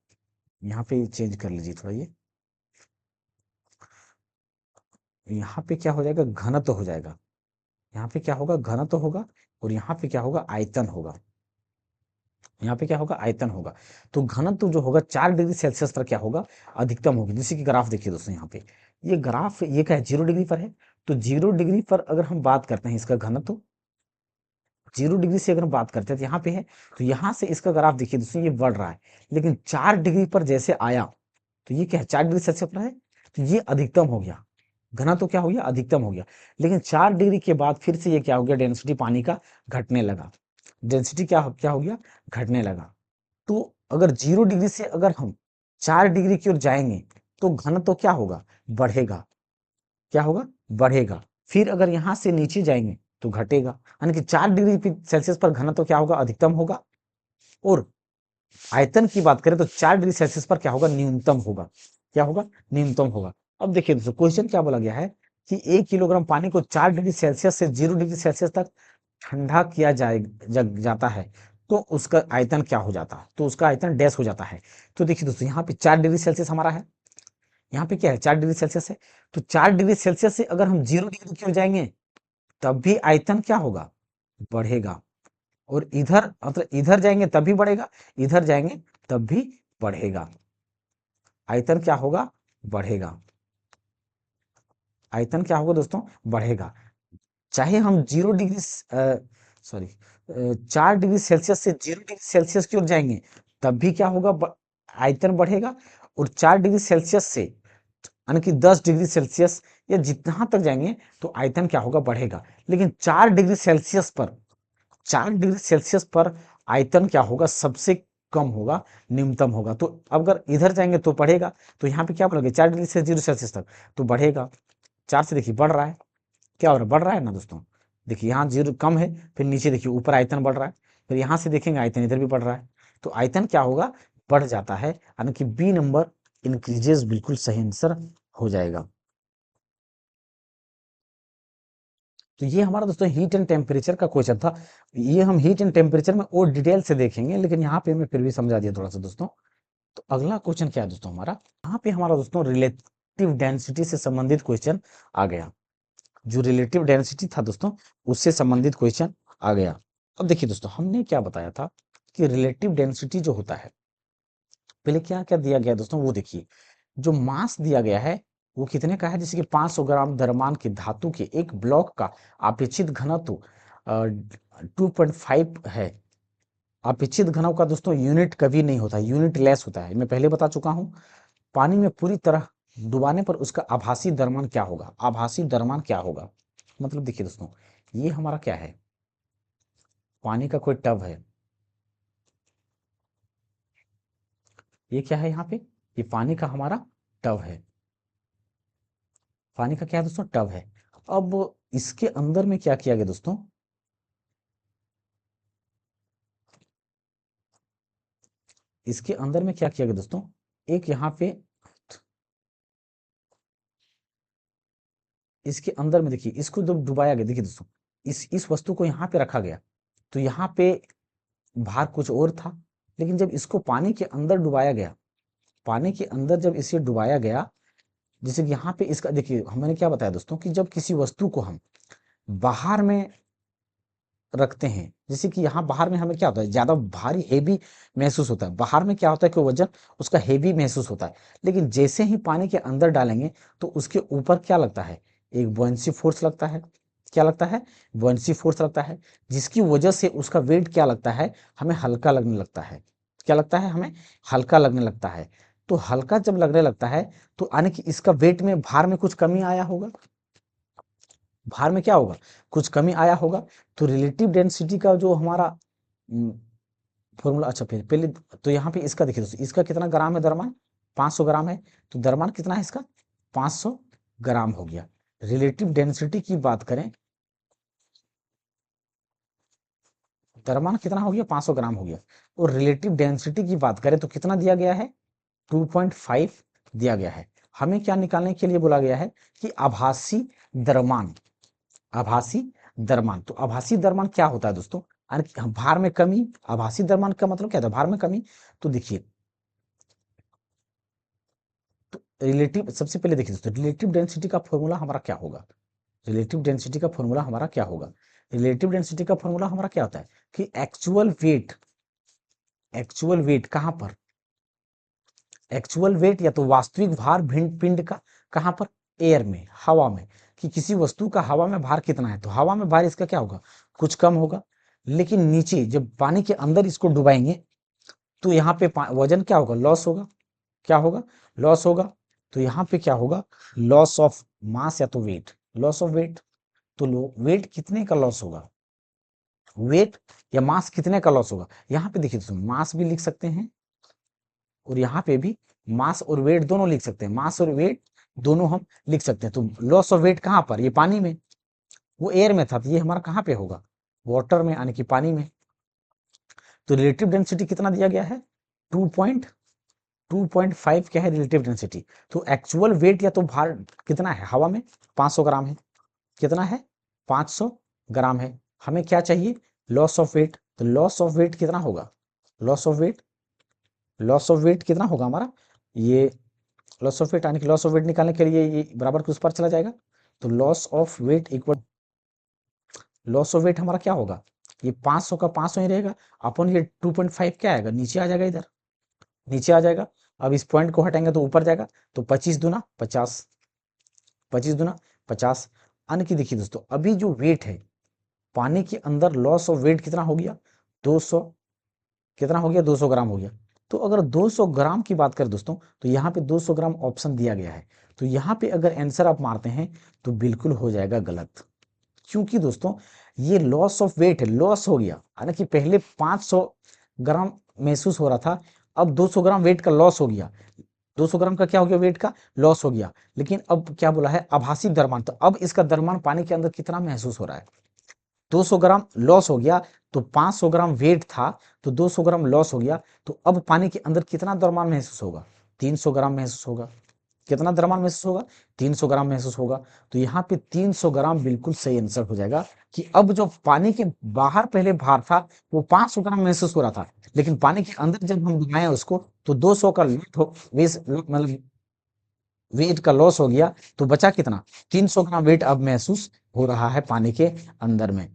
यहाँ पे चेंज कर लीजिए थोड़ा, ये यहाँ पे क्या हो जाएगा, घनत्व हो जाएगा। यहाँ पे क्या होगा, घनत्व होगा, और यहाँ पे क्या होगा, आयतन होगा। यहाँ पे क्या होगा, आयतन होगा। तो घनत्व जो होगा 4 डिग्री सेल्सियस पर क्या होगा, अधिकतम होगी। जैसे कि ग्राफ देखिए दोस्तों, यहाँ पे ये ग्राफ, ये क्या है, 0 डिग्री पर है। तो 0 डिग्री पर अगर हम बात करते हैं इसका घनत्व, 0 डिग्री से अगर हम बात करते हैं तो यहाँ पे है, तो यहाँ से इसका ग्राफ देखिए दोस्तों, ये बढ़ रहा है। लेकिन 4 डिग्री पर जैसे आया, तो ये क्या है, 4 डिग्री सेल्सियस पर है, तो ये अधिकतम हो गया। घना तो क्या हो गया, अधिकतम हो गया। लेकिन 4 डिग्री के बाद फिर से ये क्या हो गया, डेंसिटी पानी का घटने लगा। डेंसिटी क्या हो गया, घटने लगा। तो अगर 0 डिग्री से अगर हम 4 डिग्री की ओर जाएंगे, तो घन तो क्या होगा, बढ़ेगा। क्या होगा, बढ़ेगा। फिर अगर यहाँ से नीचे जाएंगे तो घटेगा, यानी कि 4 डिग्री सेल्सियस पर घन तो क्या होगा, अधिकतम होगा। और आयतन की बात करें तो 4 डिग्री सेल्सियस पर क्या होगा, न्यूनतम होगा। क्या होगा, न्यूनतम होगा। अब देखिए दोस्तों, क्वेश्चन क्या बोला गया है कि 1 किलोग्राम पानी को 4 डिग्री सेल्सियस से 0 डिग्री सेल्सियस तक ठंडा किया जाता है, तो उसका आयतन क्या हो जाता है, तो उसका आयतन डैश हो जाता है। तो देखिए दोस्तों, यहाँ पे 4 डिग्री सेल्सियस हमारा है, यहाँ पे क्या है, 4 डिग्री सेल्सियस है। तो 4 डिग्री सेल्सियस से अगर हम 0 डिग्री की ओर जाएंगे तब भी आयतन क्या होगा, बढ़ेगा। और इधर मतलब इधर जाएंगे तब भी बढ़ेगा, इधर जाएंगे तब भी बढ़ेगा। आयतन क्या होगा, बढ़ेगा। आयतन क्या होगा दोस्तों, बढ़ेगा। चाहे हम 4 डिग्री सेल्सियस से 0 डिग्री सेल्सियस की ओर जाएंगे तब भी क्या होगा, आयतन बढ़ेगा। और 4 डिग्री सेल्सियस से यानी कि 10 डिग्री सेल्सियस या जितना तक जाएंगे तो आयतन क्या होगा, बढ़ेगा। लेकिन 4 डिग्री सेल्सियस पर आयतन क्या होगा, सबसे कम होगा, न्यूनतम होगा। तो अगर इधर जाएंगे तो बढ़ेगा, तो यहाँ पे क्या बोलोगे, 4 डिग्री से 0 सेल्सियस तक तो बढ़ेगा। 4 से देखिए बढ़ रहा है, क्या हो रहा है, बढ़ रहा है ना दोस्तों। देखिए यहाँ 0 कम है, फिर नीचे देखिए ऊपर आयतन बढ़ रहा है, फिर यहाँ से देखेंगे आयतन इधर भी बढ़ रहा है, तो आयतन क्या होगा, बढ़ जाता है। यानी कि बी नंबर इंक्रीजेस बिल्कुल सही आंसर हो जाएगा। तो ये हमारा दोस्तों हीट एंड टेम्परेचर का क्वेश्चन था। ये हम हीट एंड टेम्परेचर में और डिटेल से देखेंगे, लेकिन यहाँ पे मैं फिर भी समझा दिया थोड़ा सा दोस्तों। तो अगला क्वेश्चन क्या है दोस्तों हमारा, यहाँ पे हमारा दोस्तों रिलेटिव डेंसिटी से संबंधित क्वेश्चन आ गया। जो रिलेटिव डेंसिटी था दोस्तों, उससे संबंधित क्वेश्चन आ गया। अब देखिए दोस्तों, हमने क्या बताया था कि रिलेटिव डेंसिटी जो होता है, पहले क्या क्या दिया गया दोस्तों, वो देखिए। जो मास दिया गया है वो कितने का है, जैसे कि 500 ग्राम द्रव्यमान के धातु के एक ब्लॉक का अपेक्षित घनत्व 2.5 है। अपेक्षित घनत्व का दोस्तों यूनिट कभी नहीं होता, यूनिट लेस होता है, मैं पहले बता चुका हूं। पानी में पूरी तरह डुबाने पर उसका आभासी द्रव्यमान क्या होगा, आभासी द्रव्यमान क्या होगा। मतलब देखिए दोस्तों, ये हमारा क्या है, पानी का कोई टब है। ये क्या है यहाँ पे, ये पानी का हमारा टब है। पानी का क्या है दोस्तों, टब है। अब इसके अंदर में क्या किया गया दोस्तों, इसके अंदर में क्या किया गया दोस्तों, एक यहाँ पे इसके अंदर में देखिए, इसको जब डुबाया गया, देखिए दोस्तों, इस वस्तु को यहाँ पे रखा गया, तो यहाँ पे भार कुछ और था। लेकिन जब इसको पानी के अंदर डुबाया गया, पानी के अंदर जब इसे डुबाया गया, जैसे कि यहाँ पे इसका देखिए, हमने क्या बताया दोस्तों कि जब किसी वस्तु को हम बाहर में रखते हैं, जैसे कि यहाँ बाहर में हमें क्या होता है, ज्यादा भारी हेवी महसूस होता है। बाहर में क्या होता है कि वजन उसका हेवी महसूस होता है। लेकिन जैसे ही पानी के अंदर डालेंगे तो उसके ऊपर क्या लगता है, एक बुयांसी फोर्स लगता है। क्या लगता है, बुयांसी फोर्स लगता है, जिसकी वजह से उसका वेट क्या लगता है, हमें हल्का लगने लगता है। क्या लगता है, हमें हल्का लगने लगता है। तो हल्का जब लगने लगता है तो यानी कि इसका वेट में, भार में कुछ कमी आया होगा। भार में क्या होगा, कुछ कमी आया होगा। तो रिलेटिव डेंसिटी का जो हमारा फॉर्मूला, अच्छा फिर पहले तो यहाँ पे इसका देखिए दोस्तों, इसका कितना ग्राम है द्रव्यमान, 500 ग्राम है। तो द्रव्यमान कितना है इसका, 500 ग्राम हो गया। रिलेटिव डेंसिटी की बात करें, द्रव्यमान कितना हो गया, 500 ग्राम हो गया। और रिलेटिव डेंसिटी की बात करें तो कितना दिया गया है, 2.5 दिया गया है। हमें क्या निकालने के लिए बोला गया है कि आभासी द्रव्यमान, आभासी द्रव्यमान। तो आभासी द्रव्यमान क्या होता है दोस्तों, भार में कमी। आभासी द्रव्यमान का मतलब क्या था, भार में कमी। तो देखिए, तो रिलेटिव, सबसे पहले देखिए दोस्तों, रिलेटिव डेंसिटी का फॉर्मूला हमारा क्या होगा, रिलेटिव डेंसिटी का फॉर्मूला हमारा क्या होगा। रिलेटिव डेंसिटी का फॉर्मूला हमारा क्या होता है कि एक्चुअल वेट, एक्चुअल वेट कहां पर, एक्चुअल वेट या तो वास्तविक भार भिन्न पिंड का, कहां पर, एयर में, हवा में। कि किसी वस्तु का हवा में भार कितना है, तो हवा में भार इसका क्या होगा, कुछ कम होगा। लेकिन नीचे जब पानी के अंदर इसको डुबाएंगे तो यहाँ पे वजन क्या होगा, लॉस होगा। क्या होगा, लॉस होगा। तो यहाँ पे क्या होगा, लॉस ऑफ मास या तो वेट, लॉस ऑफ वेट। तो लो वेट कितने का लॉस होगा, वेट या मास कितने का लॉस होगा। यहाँ पे देखिए दोस्तों, मास भी लिख सकते हैं और यहाँ पे भी मास और वेट दोनों लिख सकते हैं, मास और वेट दोनों हम लिख सकते हैं। तो लॉस ऑफ वेट कहाँ पर, ये पानी में, वो एयर में था, तो ये हमारा कहाँ पे होगा, वाटर में, यानी कि पानी में। तो रिलेटिव डेंसिटी कितना दिया गया है, 2.5 क्या है रिलेटिव डेंसिटी। तो एक्चुअल वेट या तो भार कितना है हवा में, 500 ग्राम है। कितना है, 500 ग्राम है। हमें क्या चाहिए, लॉस ऑफ वेट। तो लॉस ऑफ वेट कितना होगा, loss of weight, loss of weight कितना होगा हमारा, ये लॉस ऑफ वेट, यानी कि लॉस ऑफ वेट निकालने के लिए ये बराबर के उस पर चला जाएगा। तो loss of weight equal, loss of weight हमारा क्या होगा, ये 500 का 500 ही रहेगा, अपन ये 2.5 क्या आएगा, नीचे आ जाएगा, इधर नीचे आ जाएगा। अब इस पॉइंट को हटाएंगे तो ऊपर जाएगा। तो 25 दूना 50, 25 दूना 50। अन्य की देखिए दोस्तों, अभी जो वेट है पानी के अंदर, लॉस ऑफ वेट कितना हो गया, 200, कितना हो गया, 200 ग्राम हो गया। तो अगर 200 ग्राम की बात करें दोस्तों, तो यहाँ पे 200 ग्राम ऑप्शन दिया गया है। तो यहाँ पे अगर आंसर आप मारते हैं तो बिल्कुल हो जाएगा गलत, क्योंकि दोस्तों ये लॉस ऑफ वेट है, लॉस हो गया, हालांकि पहले 500 ग्राम महसूस हो रहा था, अब 200 ग्राम वेट का लॉस हो गया। 200 ग्राम का क्या हो गया, वेट का लॉस हो गया। लेकिन अब क्या बोला है, आभासी द्रव्यमान, तो अब इसका द्रव्यमान पानी के अंदर कितना महसूस हो रहा है, 200 ग्राम लॉस हो गया। तो 500 ग्राम वेट था, तो 200 ग्राम लॉस हो गया। तो अब पानी के अंदर कितना द्रव्यमान महसूस होगा, 300 ग्राम महसूस होगा। कितना द्रव्यमान महसूस होगा, 300 ग्राम महसूस होगा। तो यहाँ पे 300 ग्राम बिल्कुल सही आंसर हो जाएगा, कि अब जो पानी के बाहर पहले भार था वो 500 ग्राम महसूस हो रहा था, लेकिन पानी के अंदर जब हम घुमाए उसको तो 200 का मतलब वेट का लॉस हो गया। तो बचा कितना, 300 ग्राम वेट अब महसूस हो रहा है पानी के अंदर में।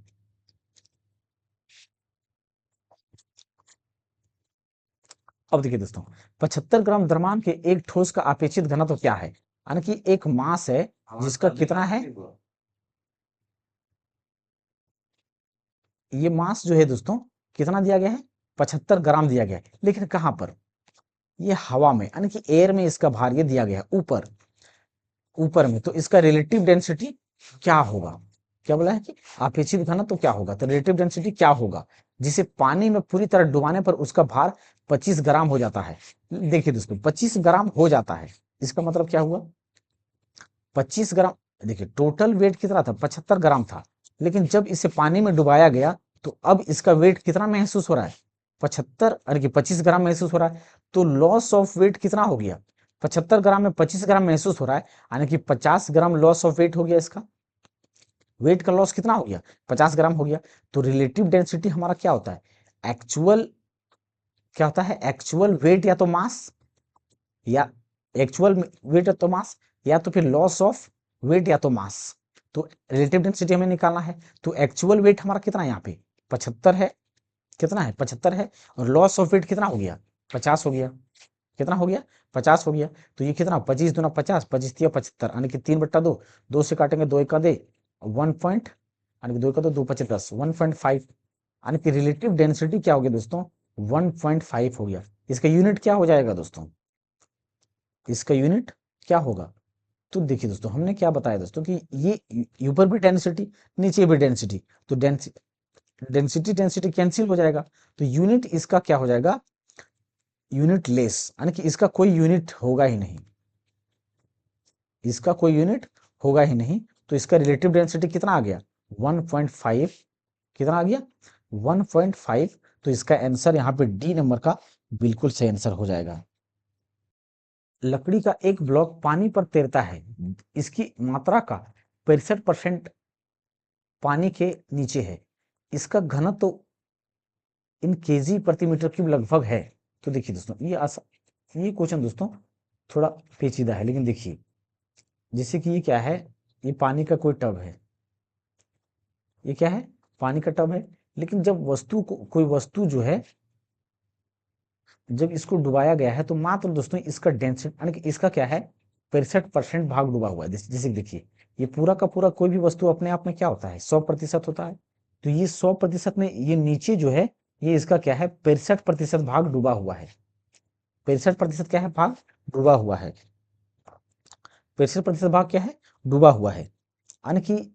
अब देखिए दोस्तों, 75 ग्राम द्रव्यमान के एक ठोस का अपेक्षित घनत्व क्या है, यानी कि एक मास है जिसका कितना है, ये मास जो है दोस्तों कितना दिया गया है, 75 ग्राम दिया गया है। लेकिन कहां पर, ये हवा में, यानी कि एयर में इसका भार ये दिया गया है ऊपर, ऊपर में। तो इसका रिलेटिव डेंसिटी क्या होगा, क्या बोला है कि अपेक्षित घनत्व तो क्या होगा, तो रिलेटिव डेंसिटी क्या होगा, जिसे पानी में पूरी तरह डुबाने पर उसका भार 25 ग्राम हो जाता है। देखिए दोस्तों 25 ग्राम हो जाता है, इसका मतलब क्या हुआ, 25 ग्राम। देखिए टोटल वेट कितना था, 75 ग्राम था, लेकिन जब इसे पानी में डुबाया गया तो अब इसका वेट कितना महसूस हो रहा है, 75, यानी कि 25 ग्राम महसूस हो रहा है। तो लॉस ऑफ वेट कितना हो गया, 75 ग्राम में 25 ग्राम महसूस हो रहा है, यानी कि 50 ग्राम लॉस ऑफ वेट हो गया, इसका वेट का लॉस कितना हो गया, 50 ग्राम हो गया। तो रिलेटिव डेंसिटी हमारा क्या होता है, एक्चुअल, क्या होता है, एक्चुअल वेट या तो मास, या एक्चुअल वेट या तो मास, या तो फिर लॉस ऑफ वेट या तो मास। तो रिलेटिव डेंसिटी हमें निकालना है। तो एक्चुअल वेट हमारा कितना है यहाँ पे, 75 है, कितना है, 75 है। और लॉस ऑफ वेट कितना हो गया, 50 हो गया, कितना हो गया, 50 हो गया। तो ये कितना, 25 दूना 50, 25 × 75, यानी कि 3/2, 2 से काटेंगे 2 1 दे 1 पॉइंट, यानी कि 2 1 2 5 10 1.5, यानी कि रिलेटिव डेंसिटी क्या हो गया दोस्तों, 1.5 हो गया। इसका यूनिट क्या हो जाएगा दोस्तों, इसका यूनिट क्या होगा। तो देखिए दोस्तों हमने क्या बताया दोस्तों, कि ये ऊपर भी डेंसिटी नीचे भी डेंसिटी, तो डेंसिटी डेंसिटी कैंसिल हो जाएगा। तो यूनिट इसका क्या हो जाएगा, यूनिट लेस, यानी कि इसका कोई यूनिट होगा ही नहीं, इसका कोई यूनिट होगा ही नहीं। तो इसका रिलेटिव डेंसिटी कितना आ गया, 1.5, कितना आ गया, 1.5। तो इसका आंसर यहाँ पे डी नंबर का बिल्कुल सही आंसर हो जाएगा। लकड़ी का एक ब्लॉक पानी पर तैरता है, इसकी मात्रा का 65% पानी के नीचे है, इसका घनत्व तो इन केजी प्रति मीटर क्यूब लगभग है। तो देखिए दोस्तों ये क्वेश्चन दोस्तों थोड़ा पेचीदा है, लेकिन देखिए जैसे कि ये क्या है, ये पानी का कोई टब है, ये क्या है, पानी का टब है। लेकिन जब वस्तु को, कोई वस्तु जो है, जब इसको डुबाया गया है तो मात्र दोस्तों इसका डेंसिटी, यानी कि इसका क्या है, 65% भाग डूबा हुआ है। जैसे कि देखिए ये पूरा का पूरा कोई भी वस्तु अपने आप में क्या होता है, 100% होता है। तो ये 100% में ये नीचे जो है, ये इसका क्या है, 65% भाग डूबा हुआ है। 65% क्या है, भाग डूबा हुआ है। 65% भाग क्या है, डूबा हुआ है, यानी कि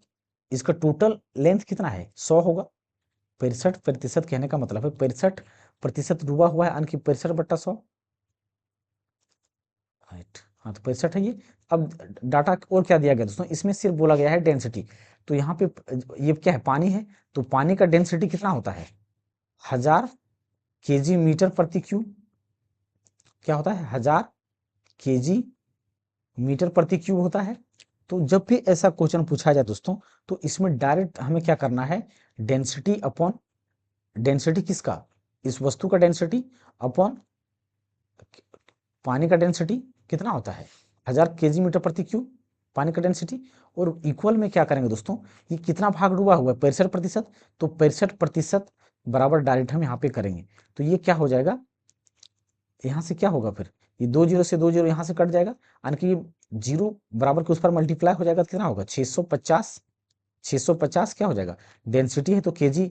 इसका टोटल लेंथ कितना है, 100 होगा। 65% कहने का मतलब है 65% डूबा हुआ है, यानी कि 65/100। राइट, हाँ तो 65 है ये। अब डाटा और क्या दिया गया दोस्तों, इसमें सिर्फ बोला गया है डेंसिटी। तो यहाँ पे ये क्या है, पानी है, तो पानी का डेंसिटी कितना होता है, 1000 kg मीटर प्रति क्यूब, क्या होता है 1000 केजी मीटर प्रति क्यूब होता है। तो जब भी ऐसा क्वेश्चन पूछा जाए दोस्तों, तो इसमें डायरेक्ट हमें क्या करना है, डेंसिटी अपॉन डेंसिटी किसका, इस वस्तु का डेंसिटी अपॉन पानी का डेंसिटी कितना होता है 1000 केजी मीटर प्रति क्यूब पानी का डेंसिटी, और इक्वल में क्या करेंगे दोस्तों, ये कितना भाग डूबा हुआ है 65%, तो 65% बराबर डायरेक्ट हम यहाँ पे करेंगे। तो ये क्या हो जाएगा, यहाँ से क्या होगा फिर, ये 2 जीरो से 2 जीरो यहाँ से कट जाएगा, यानी कि जीरो बराबर के उस पर मल्टीप्लाई हो जाएगा, तो कितना होगा 650। 650 क्या हो जाएगा, डेंसिटी है तो केजी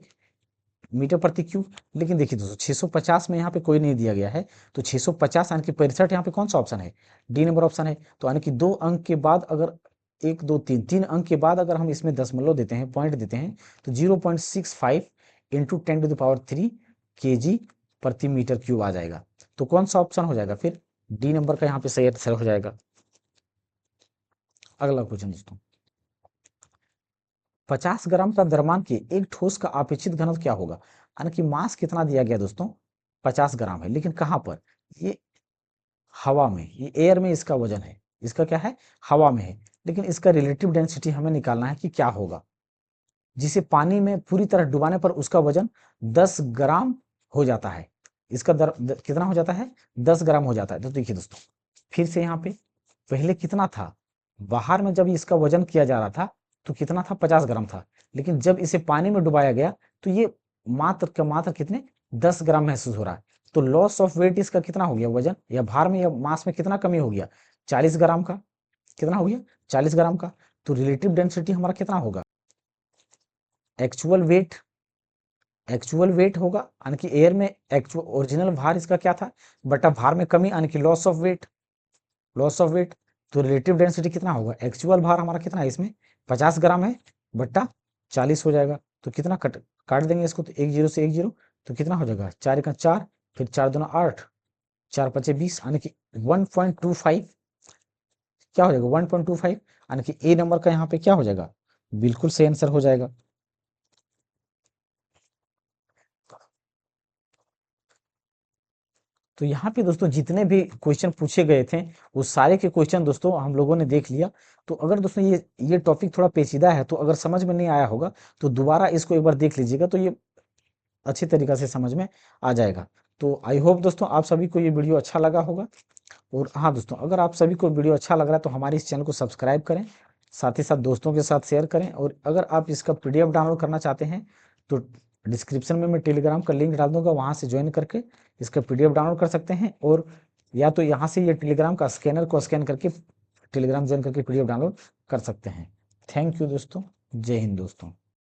मीटर प्रति क्यूब। लेकिन देखिए दोस्तों 650 में यहाँ पे कोई नहीं दिया गया है, तो 650 यानी कि 65 यहाँ पे कौन सा ऑप्शन है, डी नंबर ऑप्शन है। तो यानी कि 2 अंक के बाद अगर 1 2 3 3 अंक के बाद अगर हम इसमें दशमलव देते हैं, पॉइंट देते हैं, तो 0.65 इंटू 10⁻³ केजी प्रति मीटर क्यूब आ जाएगा। तो कौन सा ऑप्शन हो जाएगा फिर, डी नंबर का यहाँ पे सही आंसर हो जाएगा। अगला क्वेश्चन दोस्तों, 50 ग्राम का द्रव्यमान के एक ठोस का अपेक्षित घनत्व क्या होगा, यानी कि मास कितना दिया गया दोस्तों 50 ग्राम है, लेकिन कहाँ पर, ये हवा में, ये एयर में इसका वजन है, इसका क्या है हवा में है, लेकिन इसका रिलेटिव डेंसिटी हमें निकालना है कि क्या होगा, जिसे पानी में पूरी तरह डुबाने पर उसका वजन 10 ग्राम हो जाता है। इसका कितना हो जाता है 10 ग्राम हो जाता है। तो देखिए दोस्तों फिर से यहाँ पे पहले कितना था, बाहर में जब इसका वजन किया जा रहा था तो कितना था 50 ग्राम था, लेकिन जब इसे पानी में डुबाया गया तो ये मात्र कितने 10 ग्राम महसूस हो रहा है। तो लॉस ऑफ वेट इसका कितना हो गया, वजन या भार में या मास में कितना कमी हो गया 40 ग्राम का, कितना हो गया 40 ग्राम का। तो रिलेटिव डेंसिटी हमारा कितना होगा, एक्चुअल वेट होगा, यानी कि एयर में एक्चुअल ओरिजिनल भार इसका क्या था बटा भार में कमी, यानी कि लॉस ऑफ वेट। तो रिलेटिव डेंसिटी कितना होगा, एक्चुअल भार हमारा कितना है इसमें 50 ग्राम है बट्टा 40 हो जाएगा। तो कितना काट देंगे इसको, तो 1 जीरो से 1 जीरो, तो कितना हो जाएगा 4 का 4, फिर 4 दूना 8, 4 पचे 20, यानी कि 1.25 क्या हो जाएगा 1.25, यानी कि ए नंबर का यहाँ पे क्या हो जाएगा, बिल्कुल सही आंसर हो जाएगा। तो यहाँ पे दोस्तों जितने भी क्वेश्चन पूछे गए थे वो सारे के क्वेश्चन दोस्तों हम लोगों ने देख लिया। तो अगर दोस्तों ये टॉपिक थोड़ा पेचीदा है, तो अगर समझ में नहीं आया होगा तो दोबारा इसको एक बार देख लीजिएगा, तो ये अच्छी तरीके से समझ में आ जाएगा। तो आई होप दोस्तों आप सभी को ये वीडियो अच्छा लगा होगा। और हाँ दोस्तों, अगर आप सभी को वीडियो अच्छा लग रहा है तो हमारे इस चैनल को सब्सक्राइब करें, साथ ही साथ दोस्तों के साथ शेयर करें। और अगर आप इसका पीडीएफ डाउनलोड करना चाहते हैं तो डिस्क्रिप्शन में मैं टेलीग्राम का लिंक डाल दूंगा, वहाँ से ज्वाइन करके इसका पीडीएफ डाउनलोड कर सकते हैं। और या तो यहाँ से ये टेलीग्राम का स्कैनर को स्कैन करके टेलीग्राम ज्वाइन करके पीडीएफ डाउनलोड कर सकते हैं। थैंक यू दोस्तों, जय हिंद दोस्तों।